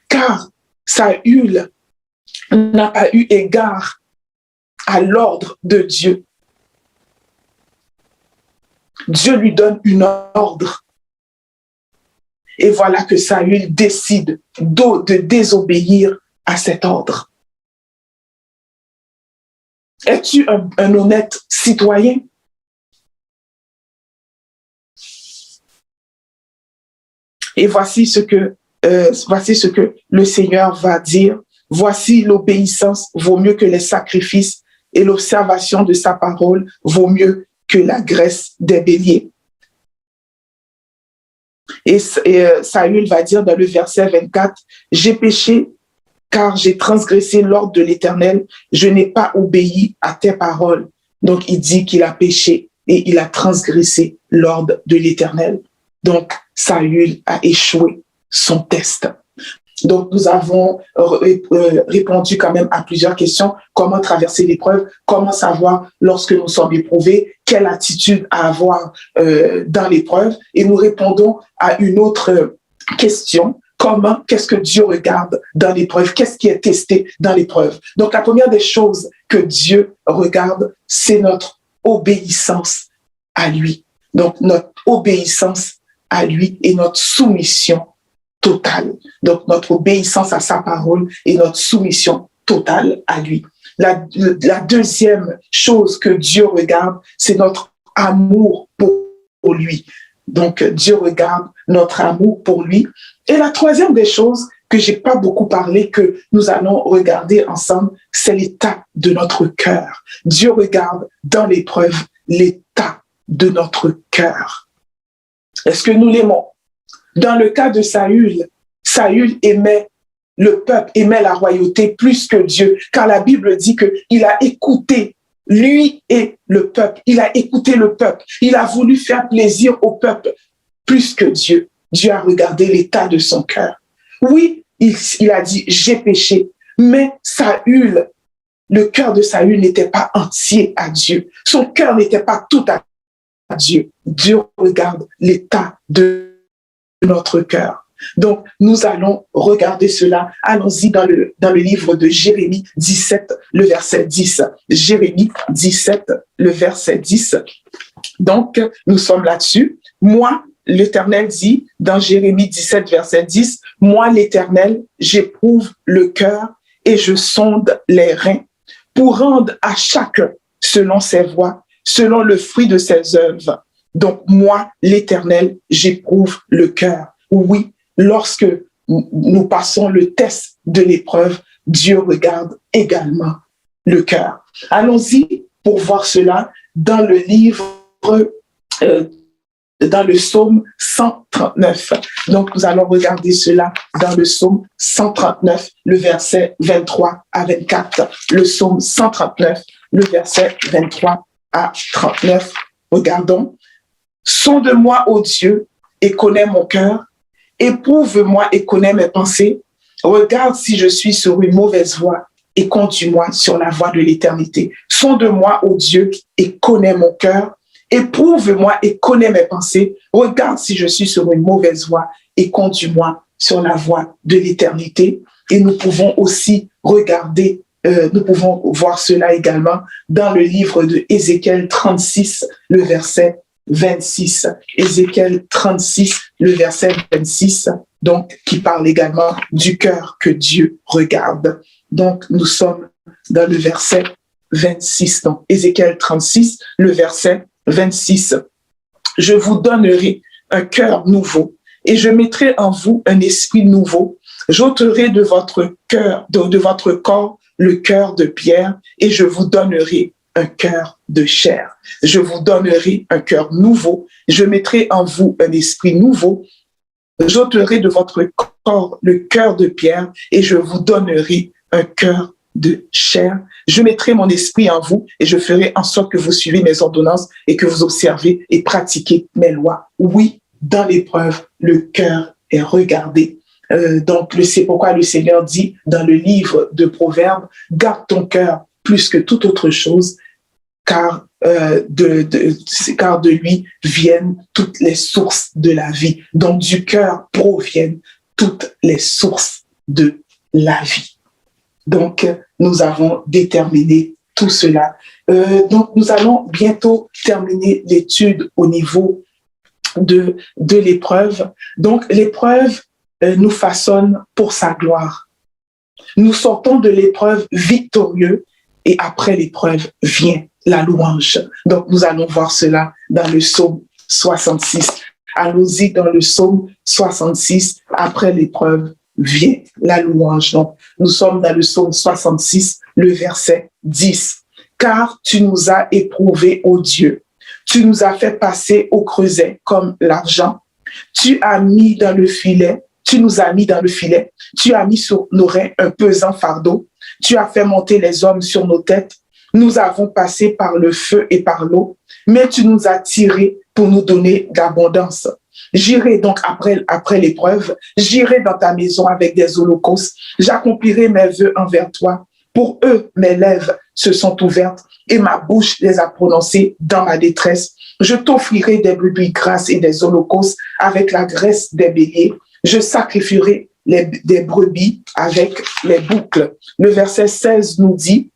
Car Saül n'a pas eu égard à l'ordre de Dieu. Dieu lui donne une ordre. Et voilà que Saül décide de désobéir à cet ordre. Es-tu un honnête citoyen? Et voici ce que le Seigneur va dire. Voici l'obéissance vaut mieux que les sacrifices et l'observation de sa parole vaut mieux que la graisse des béliers. Et Saül va dire dans le verset 24, « J'ai péché car j'ai transgressé l'ordre de l'Éternel, je n'ai pas obéi à tes paroles. » Donc, il dit qu'il a péché et il a transgressé l'ordre de l'Éternel. Donc, Saül a échoué son test. Donc, nous avons répondu quand même à plusieurs questions. Comment traverser l'épreuve? Comment savoir lorsque nous sommes éprouvés? Quelle attitude à avoir dans l'épreuve? Et nous répondons à une autre question. Qu'est-ce que Dieu regarde dans l'épreuve? Qu'est-ce qui est testé dans l'épreuve? Donc, la première des choses que Dieu regarde, c'est notre obéissance à lui. Donc, notre obéissance à lui et notre soumission totale. Donc, notre obéissance à sa parole et notre soumission totale à lui. La deuxième chose que Dieu regarde, c'est notre amour pour lui. Donc, Dieu regarde notre amour pour lui. Et la troisième des choses que j'ai pas beaucoup parlé, que nous allons regarder ensemble, c'est l'état de notre cœur. Dieu regarde dans l'épreuve l'état de notre cœur. Est-ce que nous l'aimons? Dans le cas de Saül, Saül aimait le peuple, aimait la royauté plus que Dieu, car la Bible dit qu'il a écouté lui et le peuple. Il a écouté le peuple. Il a voulu faire plaisir au peuple plus que Dieu. Dieu a regardé l'état de son cœur. Oui, il a dit, j'ai péché. Mais Saül, le cœur de Saül n'était pas entier à Dieu. Son cœur n'était pas tout à Dieu. Dieu regarde l'état de notre cœur. Donc, nous allons regarder cela. Allons-y dans le livre de Jérémie 17, le verset 10. Jérémie 17, le verset 10. Donc, nous sommes là-dessus. Moi, l'Éternel dit dans Jérémie 17, verset 10, « Moi, l'Éternel, j'éprouve le cœur et je sonde les reins pour rendre à chacun selon ses voies, selon le fruit de ses œuvres. Donc, moi, l'Éternel, j'éprouve le cœur. » Oui, lorsque nous passons le test de l'épreuve, Dieu regarde également le cœur. Allons-y pour voir cela dans le livre, dans le psaume 139. Donc, nous allons regarder cela dans le psaume 139, le verset 23 à 24. Le psaume 139, le verset 23 à 39. Regardons. « Sonde-moi, ô Dieu, et connais mon cœur. Éprouve-moi et connais mes pensées. Regarde si je suis sur une mauvaise voie et conduis-moi sur la voie de l'éternité. Sonde-moi, ô Dieu, et connais mon cœur. Éprouve-moi et connais mes pensées. Regarde si je suis sur une mauvaise voie et conduis-moi sur la voie de l'éternité. » Et nous pouvons aussi regarder, nous pouvons voir cela également dans le livre de Ézéchiel 36, le verset 26. Ézéchiel 36, le verset 26, donc qui parle également du cœur que Dieu regarde. Donc, nous sommes dans le verset 26. Donc, Ézéchiel 36, le verset 26. « Je vous donnerai un cœur nouveau et je mettrai en vous un esprit nouveau. J'ôterai de votre cœur, de votre corps, le cœur de pierre, et je vous donnerai un cœur de chair. Je vous donnerai un cœur nouveau. Je mettrai en vous un esprit nouveau. J'ôterai de votre corps le cœur de pierre et je vous donnerai un cœur de chair. Je mettrai mon esprit en vous et je ferai en sorte que vous suivez mes ordonnances et que vous observez et pratiquez mes lois. Oui, dans l'épreuve, le cœur est regardé. Donc, c'est pourquoi le Seigneur dit dans le livre de Proverbes, garde ton cœur plus que toute autre chose, car de lui viennent toutes les sources de la vie. Donc, du cœur proviennent toutes les sources de la vie. Donc, nous avons déterminé tout cela. Donc, nous allons bientôt terminer l'étude au niveau de l'épreuve. Donc, l'épreuve nous façonne pour sa gloire. Nous sortons de l'épreuve victorieux et après l'épreuve vient la louange. Donc, nous allons voir cela dans le psaume 66. Allons-y dans le psaume 66. Après l'épreuve vient la louange. Donc, nous sommes dans le psaume 66, le verset 10. Car tu nous as éprouvés, ô Dieu. Tu nous as fait passer au creuset comme l'argent. Tu as mis dans le filet. Tu nous as mis dans le filet. Tu as mis sur nos reins un pesant fardeau. Tu as fait monter les hommes sur nos têtes. Nous avons passé par le feu et par l'eau, mais tu nous as tirés pour nous donner d'abondance. J'irai donc après l'épreuve, j'irai dans ta maison avec des holocaustes. J'accomplirai mes vœux envers toi. Pour eux, mes lèvres se sont ouvertes et ma bouche les a prononcées dans ma détresse. Je t'offrirai des brebis grasses et des holocaustes avec la graisse des béliers. Je sacrifierai des brebis avec les boucles. Le verset 16 nous dit,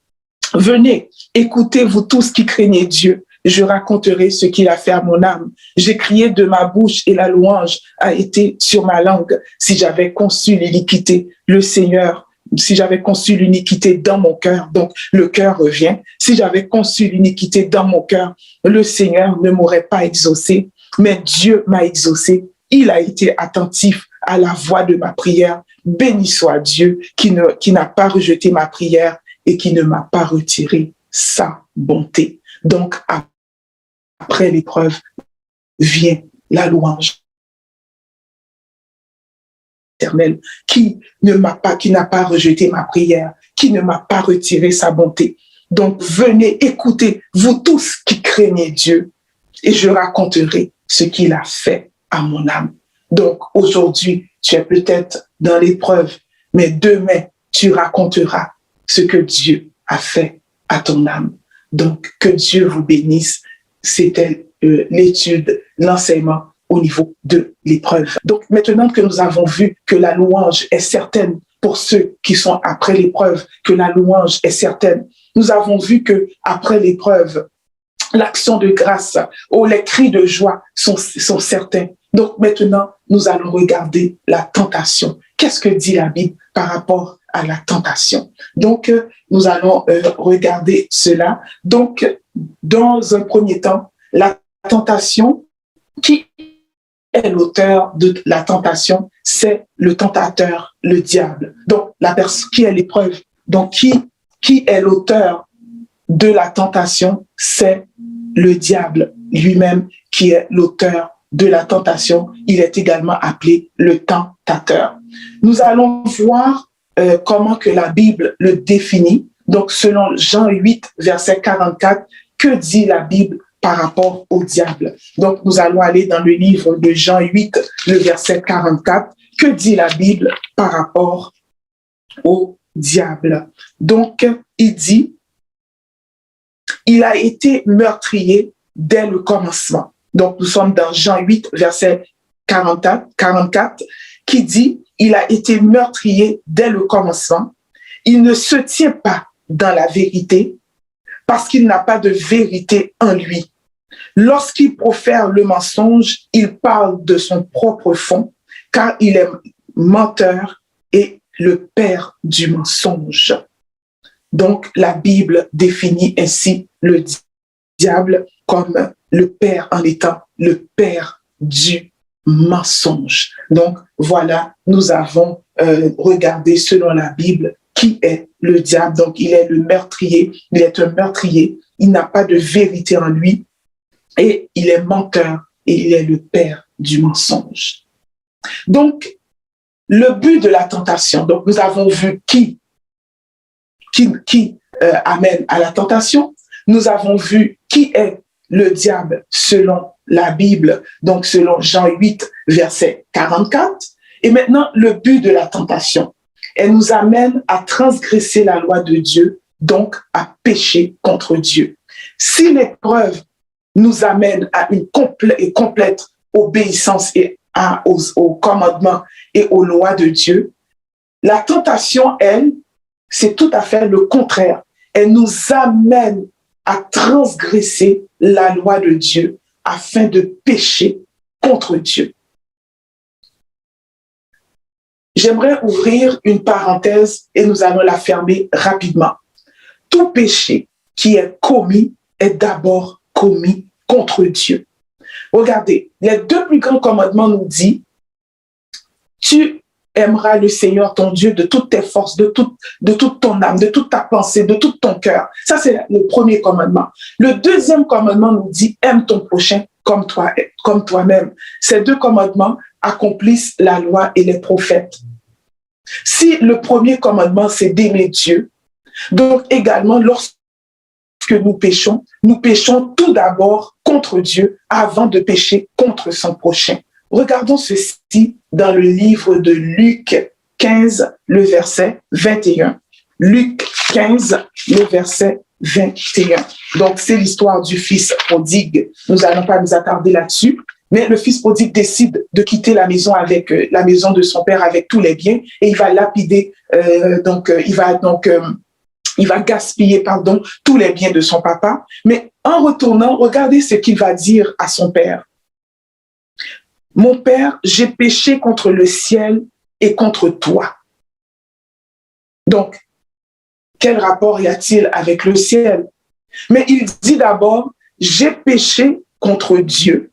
venez, écoutez, vous tous qui craignez Dieu. Je raconterai ce qu'il a fait à mon âme. J'ai crié de ma bouche et la louange a été sur ma langue. Si j'avais conçu l'iniquité, le Seigneur, si j'avais conçu l'iniquité dans mon cœur, donc le cœur revient. Si j'avais conçu l'iniquité dans mon cœur, le Seigneur ne m'aurait pas exaucé, mais Dieu m'a exaucé. Il a été attentif à la voix de ma prière. Béni soit Dieu qui n'a pas rejeté ma prière et qui ne m'a pas retiré sa bonté. Donc, après l'épreuve, vient la louange éternelle qui n'a pas rejeté ma prière, qui ne m'a pas retiré sa bonté. Donc, venez écouter, vous tous qui craignez Dieu, et je raconterai ce qu'il a fait à mon âme. Donc, aujourd'hui, tu es peut-être dans l'épreuve, mais demain, tu raconteras ce que Dieu a fait à ton âme. Donc, que Dieu vous bénisse. C'était l'étude, l'enseignement au niveau de l'épreuve. Donc, maintenant que nous avons vu que la louange est certaine pour ceux qui sont après l'épreuve, que la louange est certaine, nous avons vu que après l'épreuve, l'action de grâce ou les cris de joie sont certains. Donc maintenant, nous allons regarder la tentation. Qu'est-ce que dit la Bible par rapport à la tentation? Donc, nous allons regarder cela. Donc, dans un premier temps, la tentation, qui est l'auteur de la tentation? C'est le tentateur, le diable. Donc, la personne qui est l'épreuve. Donc, qui est l'auteur de la tentation? C'est le diable lui-même qui est l'auteur de la tentation. Il est également appelé le tentateur. Nous allons voir comment que la Bible le définit. Donc, selon Jean 8, verset 44, que dit la Bible par rapport au diable? Donc, nous allons aller dans le livre de Jean 8, le verset 44. Que dit la Bible par rapport au diable? Donc, il dit, il a été meurtrier dès le commencement. Donc, nous sommes dans Jean 8, verset 44, qui dit, il a été meurtrier dès le commencement. Il ne se tient pas dans la vérité parce qu'il n'a pas de vérité en lui. Lorsqu'il profère le mensonge, il parle de son propre fond, car il est menteur et le père du mensonge. Donc, la Bible définit ainsi le diable comme le père en étant le père du mensonge. Donc, voilà, nous avons regarder selon la Bible qui est le diable. Donc, il est le meurtrier, il est un meurtrier, il n'a pas de vérité en lui et il est menteur et il est le père du mensonge. Donc, le but de la tentation, donc nous avons vu qui amène à la tentation, nous avons vu qui est le diable selon la Bible, donc selon Jean 8, verset 44. Et maintenant, le but de la tentation, elle nous amène à transgresser la loi de Dieu, donc à pécher contre Dieu. Si l'épreuve nous amène à une complète obéissance et aux commandements et aux lois de Dieu, la tentation, elle, c'est tout à fait le contraire. Elle nous amène à transgresser la loi de Dieu afin de pécher contre Dieu. J'aimerais ouvrir une parenthèse et nous allons la fermer rapidement. Tout péché qui est commis est d'abord commis contre Dieu. Regardez, les deux plus grands commandements nous disent « Tu aimeras le Seigneur ton Dieu de toutes tes forces, de toute ton âme, de toute ta pensée, de tout ton cœur. » Ça, c'est le premier commandement. Le deuxième commandement nous dit « Aime ton prochain comme toi-même. » Ces deux commandements accomplissent la loi et les prophètes. Si le premier commandement, c'est d'aimer Dieu, donc également, lorsque nous péchons tout d'abord contre Dieu avant de pécher contre son prochain. Regardons ceci dans le livre de Luc 15, le verset 21. Luc 15, le verset 21. Donc, c'est l'histoire du fils prodigue. Nous n'allons pas nous attarder là-dessus, mais le fils prodigue décide de quitter la maison avec la maison de son père avec tous les biens et il va lapider, il va gaspiller, tous les biens de son papa. Mais en retournant, regardez ce qu'il va dire à son père. « Mon père, j'ai péché contre le ciel et contre toi. » Donc, quel rapport y a-t-il avec le ciel? Mais il dit d'abord, j'ai péché contre Dieu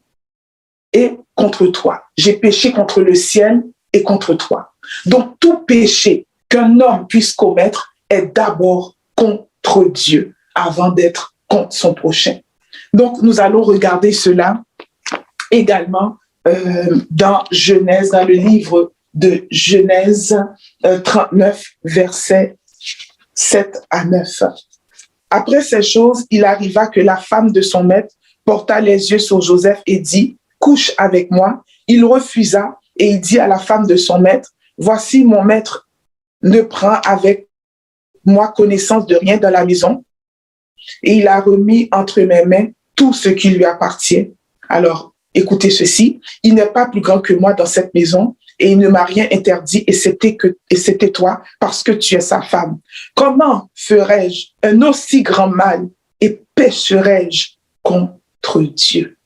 et contre toi. J'ai péché contre le ciel et contre toi. Donc, tout péché qu'un homme puisse commettre est d'abord contre Dieu avant d'être contre son prochain. Donc, nous allons regarder cela également dans Genèse, dans le livre de Genèse 39, versets 7 à 9. Après ces choses, il arriva que la femme de son maître porta les yeux sur Joseph et dit, « Couche avec moi. » Il refusa et il dit à la femme de son maître, « Voici mon maître ne prend avec moi connaissance de rien dans la maison. » Et il a remis entre mes mains tout ce qui lui appartient. Alors, écoutez ceci, il n'est pas plus grand que moi dans cette maison et il ne m'a rien interdit et c'était toi parce que tu es sa femme. Comment ferais-je un aussi grand mal et pécherais-je contre Dieu?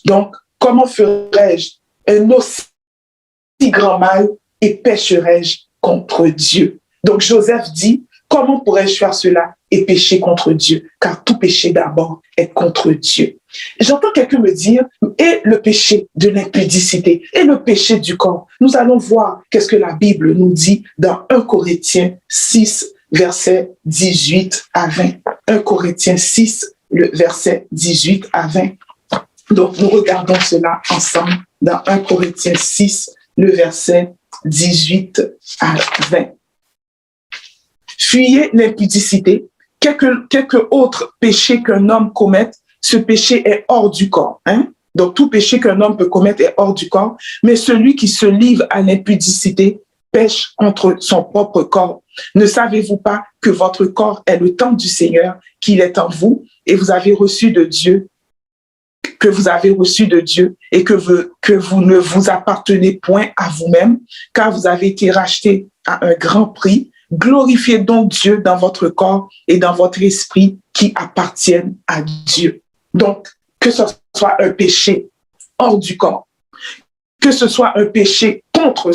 Donc, comment ferais-je un aussi grand mal et pécherais-je contre Dieu? Donc, Joseph dit, comment pourrais-je faire cela et pécher contre Dieu? Car tout péché d'abord est contre Dieu. J'entends quelqu'un me dire, et le péché de l'impudicité, et le péché du corps. Nous allons voir qu'est-ce que la Bible nous dit dans 1 Corinthiens 6, versets 18 à 20. 1 Corinthiens 6, le verset 18 à 20. Donc, nous regardons cela ensemble dans 1 Corinthiens 6, le verset 18 à 20. Fuyez l'impudicité. Quelque autre péché qu'un homme commette, ce péché est hors du corps. Donc, tout péché qu'un homme peut commettre est hors du corps, mais celui qui se livre à l'impudicité pêche contre son propre corps. Ne savez-vous pas que votre corps est le temple du Seigneur, qu'il est en vous, et vous avez reçu de Dieu, et que vous ne vous appartenez point à vous-même, car vous avez été rachetés à un grand prix. Glorifiez donc Dieu dans votre corps et dans votre esprit qui appartiennent à Dieu. Donc, que ce soit un péché hors du corps, que ce soit un péché contre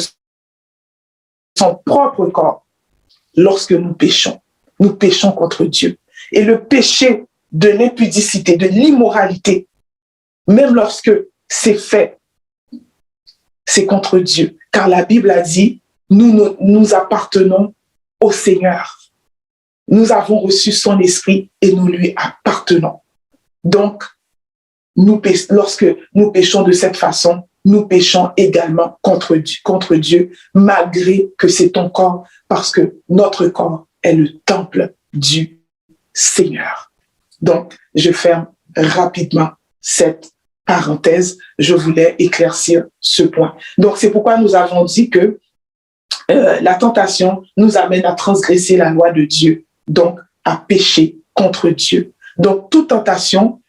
son propre corps, lorsque nous péchons contre Dieu. Et le péché de l'impudicité, de l'immoralité, même lorsque c'est fait, c'est contre Dieu. Car la Bible a dit, nous appartenons au Seigneur. Nous avons reçu son esprit et nous lui appartenons. Donc, lorsque nous péchons de cette façon, nous péchons également contre Dieu, malgré que c'est ton corps, parce que notre corps est le temple du Seigneur. Donc, je ferme rapidement cette parenthèse. Je voulais éclaircir ce point. Donc, c'est pourquoi nous avons dit que la tentation nous amène à transgresser la loi de Dieu, donc à pécher contre Dieu. Donc, toute tentation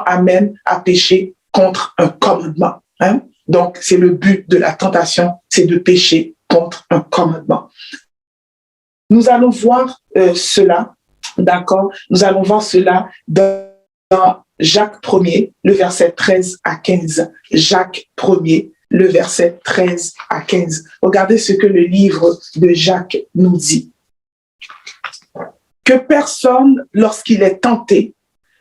amène à pécher contre un commandement. Hein? Donc, c'est le but de la tentation, c'est de pécher contre un commandement. Nous allons voir cela, d'accord? Nous allons voir cela dans Jacques 1er, le verset 13 à 15. Jacques 1er, le verset 13 à 15. Regardez ce que le livre de Jacques nous dit. Que personne, lorsqu'il est tenté,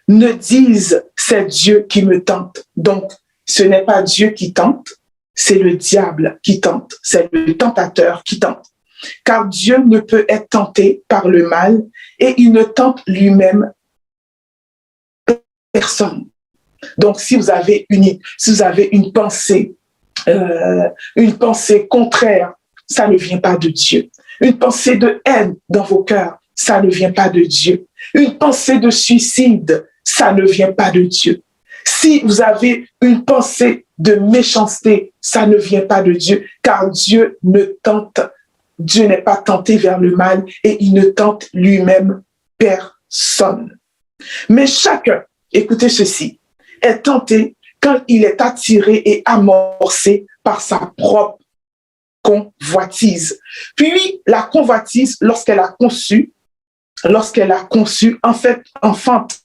ne dise « c'est Dieu qui me tente ». Donc, ce n'est pas Dieu qui tente, c'est le diable qui tente, c'est le tentateur qui tente. Car Dieu ne peut être tenté par le mal et il ne tente lui-même personne. Donc, si vous avez une pensée contraire, ça ne vient pas de Dieu. Une pensée de haine dans vos cœurs, ça ne vient pas de Dieu. Une pensée de suicide, ça ne vient pas de Dieu. Si vous avez une pensée de méchanceté, ça ne vient pas de Dieu, car Dieu n'est pas tenté vers le mal et il ne tente lui-même personne. Mais chacun, écoutez ceci, est tenté quand il est attiré et amorcé par sa propre convoitise. Puis la convoitise, lorsqu'elle a conçu, en fait, enfante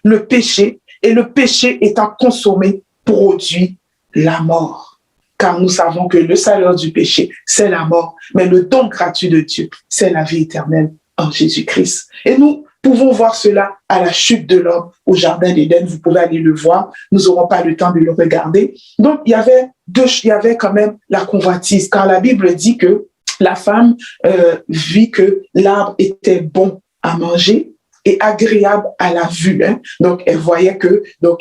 le péché, et le péché étant consommé produit la mort. Car nous savons que le salaire du péché, c'est la mort, mais le don gratuit de Dieu, c'est la vie éternelle en Jésus-Christ. Et nous pouvons voir cela à la chute de l'homme au Jardin d'Éden. Vous pouvez aller le voir. Nous n'aurons pas le temps de le regarder. Donc, il y avait quand même la convoitise, car la Bible dit que la femme vit que l'arbre était bon à manger et agréable à la vue. Hein. Donc, elle voyait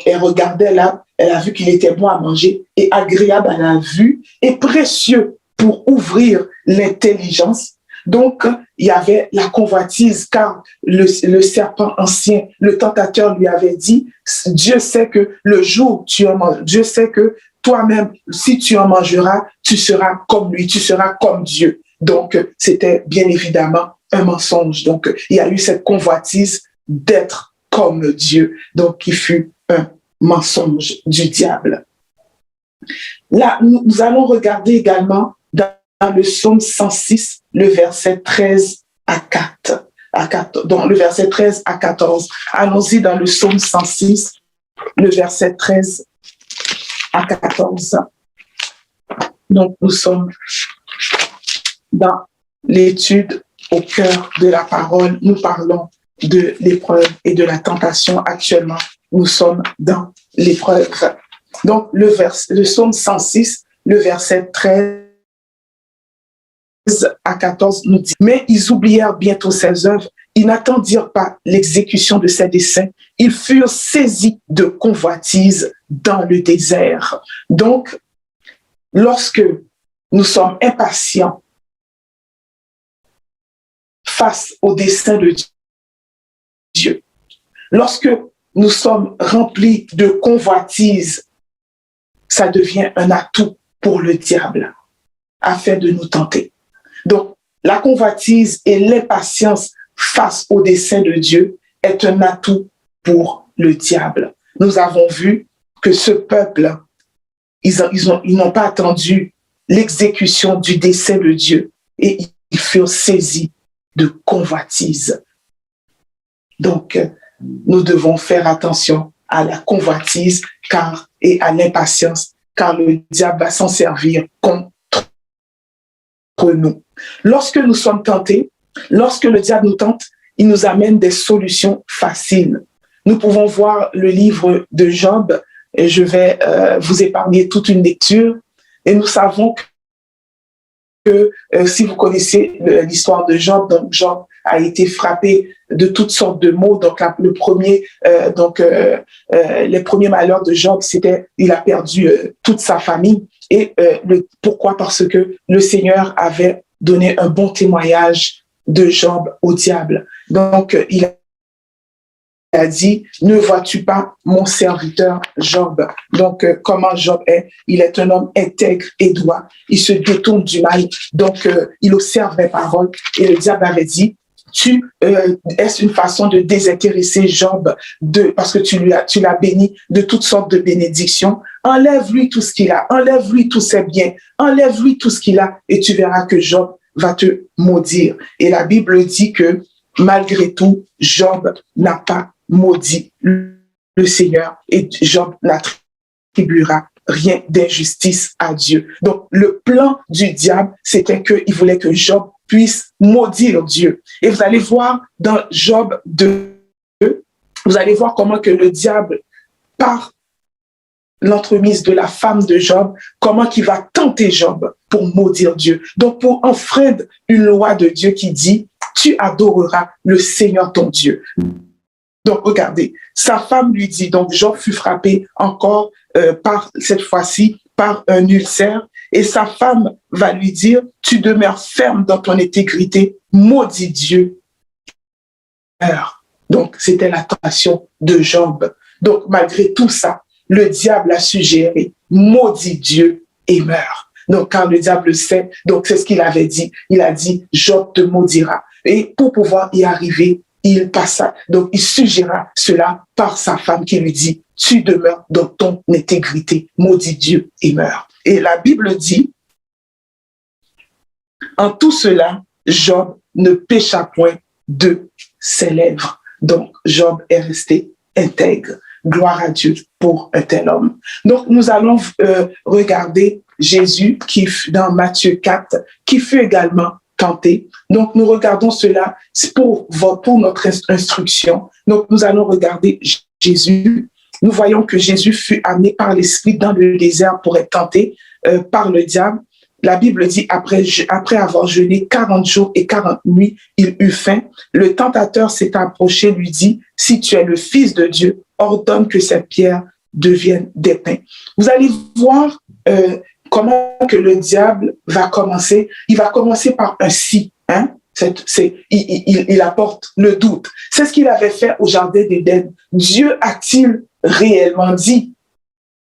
elle regardait l'arbre, elle a vu qu'il était bon à manger et agréable à la vue et précieux pour ouvrir l'intelligence. Donc, il y avait la convoitise, car le serpent ancien, le tentateur lui avait dit, Dieu sait que le jour où tu en manges, Dieu sait que toi-même, si tu en mangeras, tu seras comme lui, tu seras comme Dieu. Donc, c'était bien évidemment un mensonge. Donc, il y a eu cette convoitise d'être comme Dieu, donc qui fut un mensonge du diable. Là, nous allons regarder également dans le psaume 106, le verset 13 à 4. Donc, le verset 13 à 14. Allons-y dans le psaume 106, le verset 13 à 14. Donc, nous sommes dans l'étude au cœur de la parole. Nous parlons de l'épreuve et de la tentation actuellement. Nous sommes dans l'épreuve. Donc, le psaume 106, le verset 13 à 14 nous dit « Mais ils oublièrent bientôt ses œuvres, ils n'attendirent pas l'exécution de ses desseins, ils furent saisis de convoitise dans le désert. » Donc, lorsque nous sommes impatients face au dessein de Dieu, lorsque nous sommes remplis de convoitise, ça devient un atout pour le diable afin de nous tenter. Donc, la convoitise et l'impatience face au dessein de Dieu est un atout pour le diable. Nous avons vu que ce peuple, ils n'ont pas attendu l'exécution du dessein de Dieu et ils furent saisis de convoitise. Donc, nous devons faire attention à la convoitise et à l'impatience, car le diable va s'en servir contre nous. Lorsque nous sommes tentés, lorsque le diable nous tente, il nous amène des solutions faciles. Nous pouvons voir le livre de Job, et je vais vous épargner toute une lecture, et nous savons que si vous connaissez l'histoire de Job, donc Job a été frappé de toutes sortes de maux. Donc les premiers malheurs de Job, c'était il a perdu toute sa famille. Et pourquoi? Parce que le Seigneur avait donné un bon témoignage de Job au diable. Donc il a dit, ne vois-tu pas mon serviteur Job? Donc, comment Job est? Il est un homme intègre et droit. Il se détourne du mal. Donc, il observe mes paroles. Et le diable avait dit, est-ce une façon de désintéresser Job parce que tu l'as béni de toutes sortes de bénédictions? Enlève-lui tout ce qu'il a. Enlève-lui tous ses biens. Enlève-lui tout ce qu'il a et tu verras que Job va te maudire. Et la Bible dit que malgré tout, Job n'a pas maudit le Seigneur et Job n'attribuera rien d'injustice à Dieu. Donc, le plan du diable, c'était qu'il voulait que Job puisse maudire Dieu. Et vous allez voir dans Job 2, vous allez voir comment que le diable, par l'entremise de la femme de Job, comment qu'il va tenter Job pour maudire Dieu. Donc, pour enfreindre une loi de Dieu qui dit, tu adoreras le Seigneur ton Dieu. Donc, regardez, sa femme lui dit, donc Job fut frappé encore cette fois-ci par un ulcère, et sa femme va lui dire, tu demeures ferme dans ton intégrité, maudit Dieu. Donc, c'était la tentation de Job. Donc, malgré tout ça, le diable a suggéré, maudit Dieu et meurt. Donc, quand le diable sait, donc c'est ce qu'il avait dit. Il a dit, Job te maudira. Et pour pouvoir y arriver, il suggéra cela par sa femme qui lui dit, tu demeures dans ton intégrité, maudit Dieu et meurt. Et la Bible dit, en tout cela, Job ne pécha point de ses lèvres. Donc, Job est resté intègre. Gloire à Dieu pour un tel homme. Donc, nous allons regarder Jésus dans Matthieu 4, qui fut également tenté. Donc, nous regardons cela pour notre instruction. Donc, nous allons regarder Jésus. Nous voyons que Jésus fut amené par l'Esprit dans le désert pour être tenté par le diable. La Bible dit, après avoir jeûné 40 jours et 40 nuits, il eut faim. Le tentateur s'est approché, lui dit, si tu es le Fils de Dieu, ordonne que cette pierre devienne des pains. Vous allez voir comment que le diable va commencer. Il va commencer par un si. Hein? Il apporte le doute. C'est ce qu'il avait fait au jardin d'Éden. Dieu a-t-il réellement dit?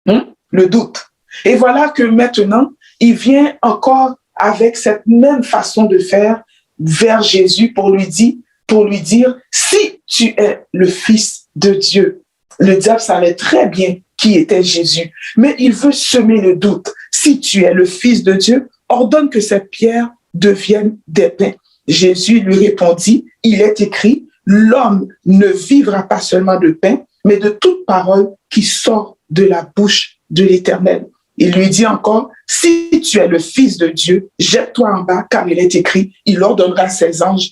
Le doute. Et voilà que maintenant, il vient encore avec cette même façon de faire vers Jésus pour lui dire, si tu es le Fils de Dieu. Le diable savait très bien qui était Jésus, mais il veut semer le doute. Si tu es le Fils de Dieu, ordonne que cette pierre devienne des pains. Jésus lui répondit, il est écrit, l'homme ne vivra pas seulement de pain, mais de toute parole qui sort de la bouche de l'Éternel. Il lui dit encore, si tu es le Fils de Dieu, jette-toi en bas, car il est écrit, il ordonnera ses anges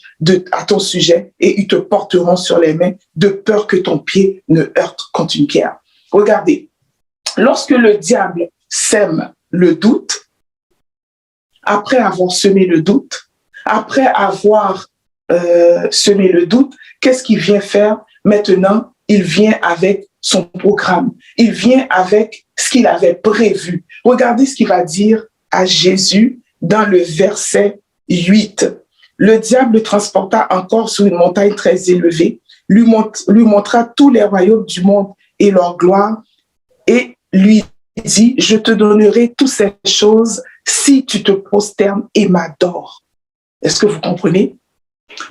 à ton sujet et ils te porteront sur les mains de peur que ton pied ne heurte contre une pierre. Regardez, lorsque le diable sème le doute, après avoir semé le doute, après avoir semé le doute, qu'est-ce qu'il vient faire? Maintenant, il vient avec son programme. Il vient avec ce qu'il avait prévu. Regardez ce qu'il va dire à Jésus dans le verset 8. Le diable le transporta encore sur une montagne très élevée, lui montra tous les royaumes du monde et leur gloire, et lui dit, je te donnerai toutes ces choses si tu te prosternes et m'adores. Est-ce que vous comprenez?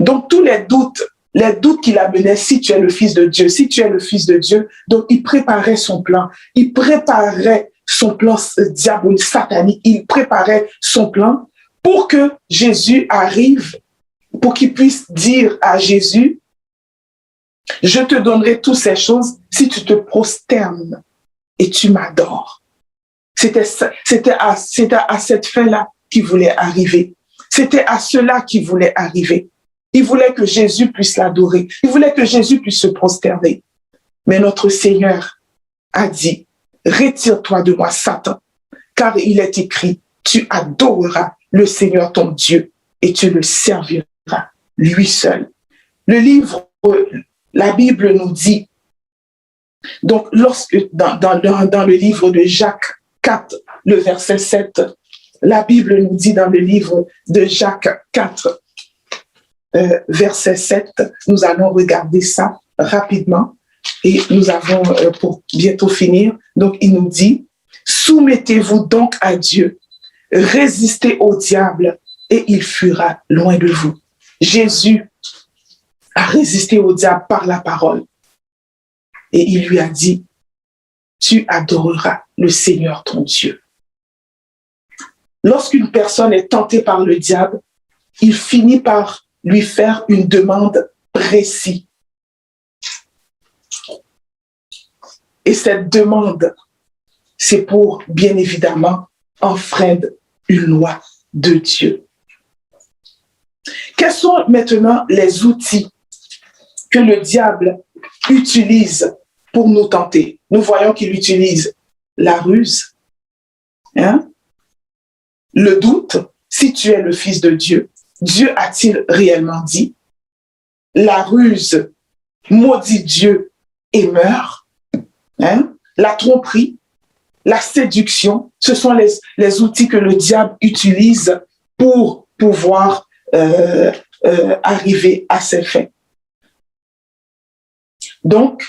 Donc, tous les doutes qu'il amenait, si tu es le Fils de Dieu, si tu es le Fils de Dieu, donc il préparait son plan. Il préparait son plan diabolique, satanique. Il préparait son plan pour que Jésus arrive, pour qu'il puisse dire à Jésus, je te donnerai toutes ces choses si tu te prosternes et tu m'adores. C'était à cette fin-là qu'il voulait arriver. C'était à cela qu'il voulait arriver. Il voulait que Jésus puisse l'adorer. Il voulait que Jésus puisse se prosterner. Mais notre Seigneur a dit, retire-toi de moi, Satan, car il est écrit, tu adoreras le Seigneur ton Dieu et tu le serviras, lui seul. Le livre, la Bible nous dit, donc lorsque dans le livre de Jacques 4, le verset 7, la Bible nous dit dans le livre de Jacques 4, verset 7, nous allons regarder ça rapidement et nous avons pour bientôt finir. Donc il nous dit, soumettez-vous donc à Dieu, résistez au diable et il fuira loin de vous. Jésus a résisté au diable par la parole et il lui a dit, tu adoreras le Seigneur ton Dieu. Lorsqu'une personne est tentée par le diable, il finit par lui faire une demande précise. Et cette demande, c'est pour, bien évidemment, enfreindre une loi de Dieu. Quels sont maintenant les outils que le diable utilise pour nous tenter? Nous voyons qu'il utilise la ruse, le doute, si tu es le Fils de Dieu, Dieu a-t-il réellement dit? La ruse, maudit Dieu et meurt. La tromperie, la séduction, ce sont les outils que le diable utilise pour pouvoir arriver à ses fins. Donc,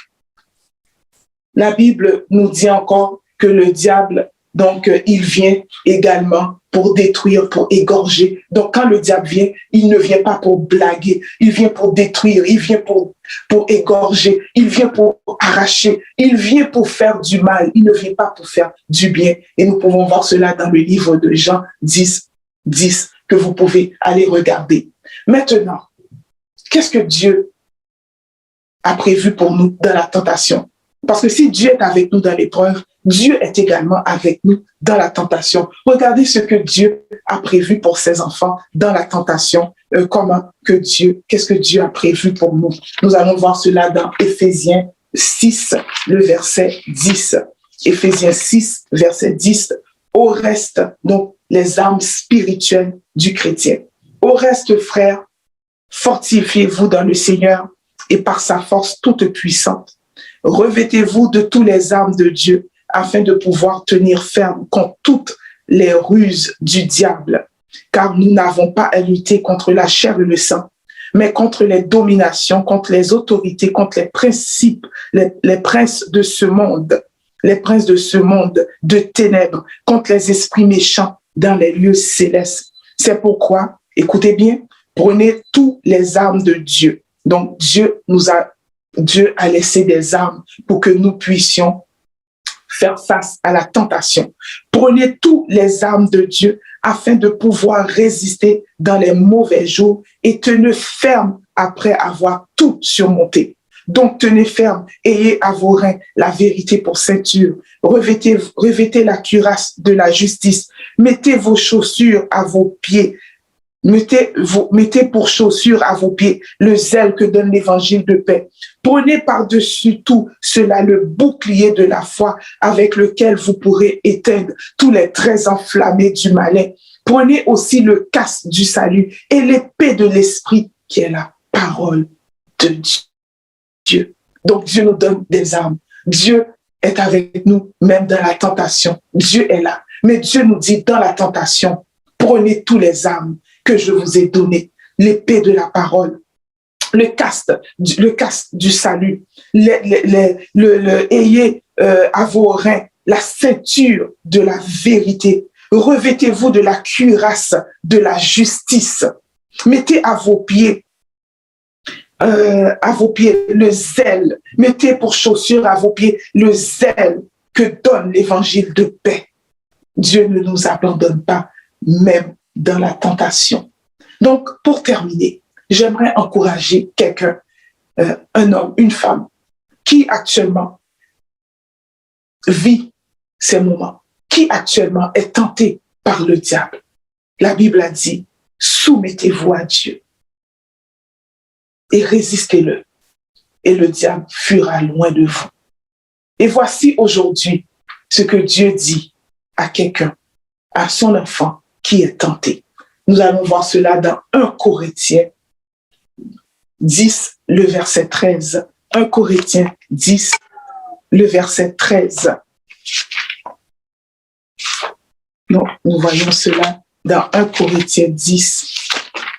la Bible nous dit encore que le diable, donc, il vient également pour détruire, pour égorger. Donc, quand le diable vient, il ne vient pas pour blaguer, il vient pour détruire, il vient pour égorger, il vient pour arracher, il vient pour faire du mal, il ne vient pas pour faire du bien. Et nous pouvons voir cela dans le livre de Jean 10, 10, que vous pouvez aller regarder. Maintenant, qu'est-ce que Dieu a prévu pour nous dans la tentation? Parce que si Dieu est avec nous dans l'épreuve, Dieu est également avec nous dans la tentation. Regardez ce que Dieu a prévu pour ses enfants dans la tentation. Qu'est-ce que Dieu a prévu pour nous? Nous allons voir cela dans Éphésiens 6, le verset 10. Éphésiens 6, verset 10. Au reste, donc, les armes spirituelles du chrétien. Au reste, frères, fortifiez-vous dans le Seigneur et par sa force toute puissante. Revêtez-vous de tous les armes de Dieu afin de pouvoir tenir ferme contre toutes les ruses du diable. Car nous n'avons pas à lutter contre la chair et le sang, mais contre les dominations, contre les autorités, contre les principes, les princes de ce monde, de ténèbres, contre les esprits méchants dans les lieux célestes. C'est pourquoi, écoutez bien, prenez tous les armes de Dieu. Donc, Dieu a laissé des armes pour que nous puissions faire face à la tentation. Prenez tous les armes de Dieu afin de pouvoir résister dans les mauvais jours et tenez ferme après avoir tout surmonté. Donc, tenez ferme, ayez à vos reins la vérité pour ceinture. Revêtez la cuirasse de la justice. Mettez vos chaussures à vos pieds. Mettez pour chaussure à vos pieds le zèle que donne l'évangile de paix. Prenez par-dessus tout cela le bouclier de la foi avec lequel vous pourrez éteindre tous les traits enflammés du malin. Prenez aussi le casque du salut et l'épée de l'esprit qui est la parole de Dieu. Donc Dieu nous donne des armes. Dieu est avec nous même dans la tentation. Dieu est là. Mais Dieu nous dit dans la tentation, prenez tous les armes que je vous ai données, l'épée de la parole, le casque du salut, ayez à vos reins la ceinture de la vérité. Revêtez-vous de la cuirasse de la justice. Mettez à vos pieds le zèle. Mettez pour chaussure à vos pieds le zèle que donne l'évangile de paix. Dieu ne nous abandonne pas, même dans la tentation. Donc, pour terminer, j'aimerais encourager quelqu'un, un homme, une femme, qui actuellement vit ces moments, qui actuellement est tenté par le diable. La Bible a dit, soumettez-vous à Dieu et résistez-le, et le diable fuira loin de vous. Et voici aujourd'hui ce que Dieu dit à quelqu'un, à son enfant qui est tenté. Nous allons voir cela dans 1 Corinthiens 10, le verset 13. 1 Corinthiens 10, le verset 13. Donc, nous voyons cela dans 1 Corinthiens 10,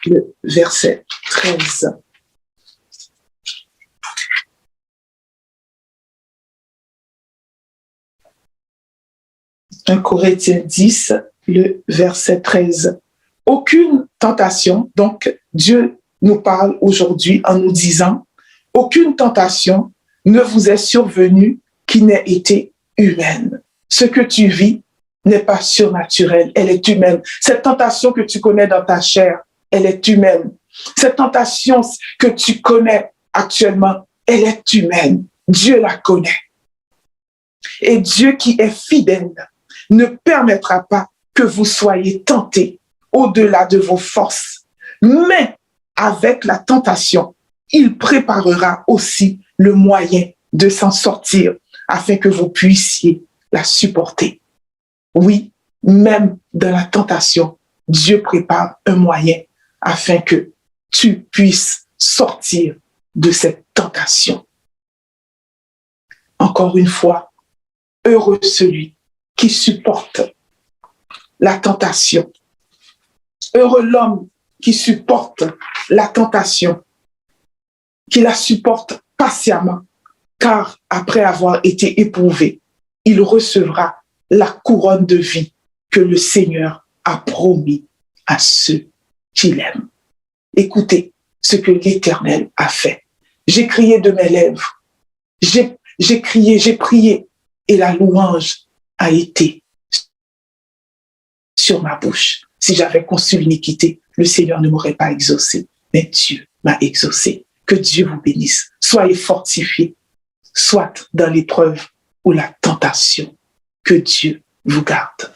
le verset 13. « 1 Corinthiens 10, le verset 13. Aucune tentation, donc Dieu nous parle aujourd'hui en nous disant, aucune tentation ne vous est survenue qui n'ait été humaine. Ce que tu vis n'est pas surnaturel, elle est humaine. Cette tentation que tu connais dans ta chair, elle est humaine. Cette tentation que tu connais actuellement, elle est humaine. Dieu la connaît. Et Dieu qui est fidèle ne permettra pas que vous soyez tentés au-delà de vos forces. Mais avec la tentation, il préparera aussi le moyen de s'en sortir afin que vous puissiez la supporter. Oui, même dans la tentation, Dieu prépare un moyen afin que tu puisses sortir de cette tentation. Encore une fois, heureux celui qui supporte la tentation. Heureux l'homme qui supporte la tentation, qui la supporte patiemment, car après avoir été éprouvé, il recevra la couronne de vie que le Seigneur a promis à ceux qui l'aiment. Écoutez ce que l'Éternel a fait. J'ai crié de mes lèvres, j'ai crié, j'ai prié, et la louange a été sur ma bouche. Si j'avais conçu l'iniquité, le Seigneur ne m'aurait pas exaucé, mais Dieu m'a exaucé. Que Dieu vous bénisse. Soyez fortifiés, soit dans l'épreuve ou la tentation. Que Dieu vous garde.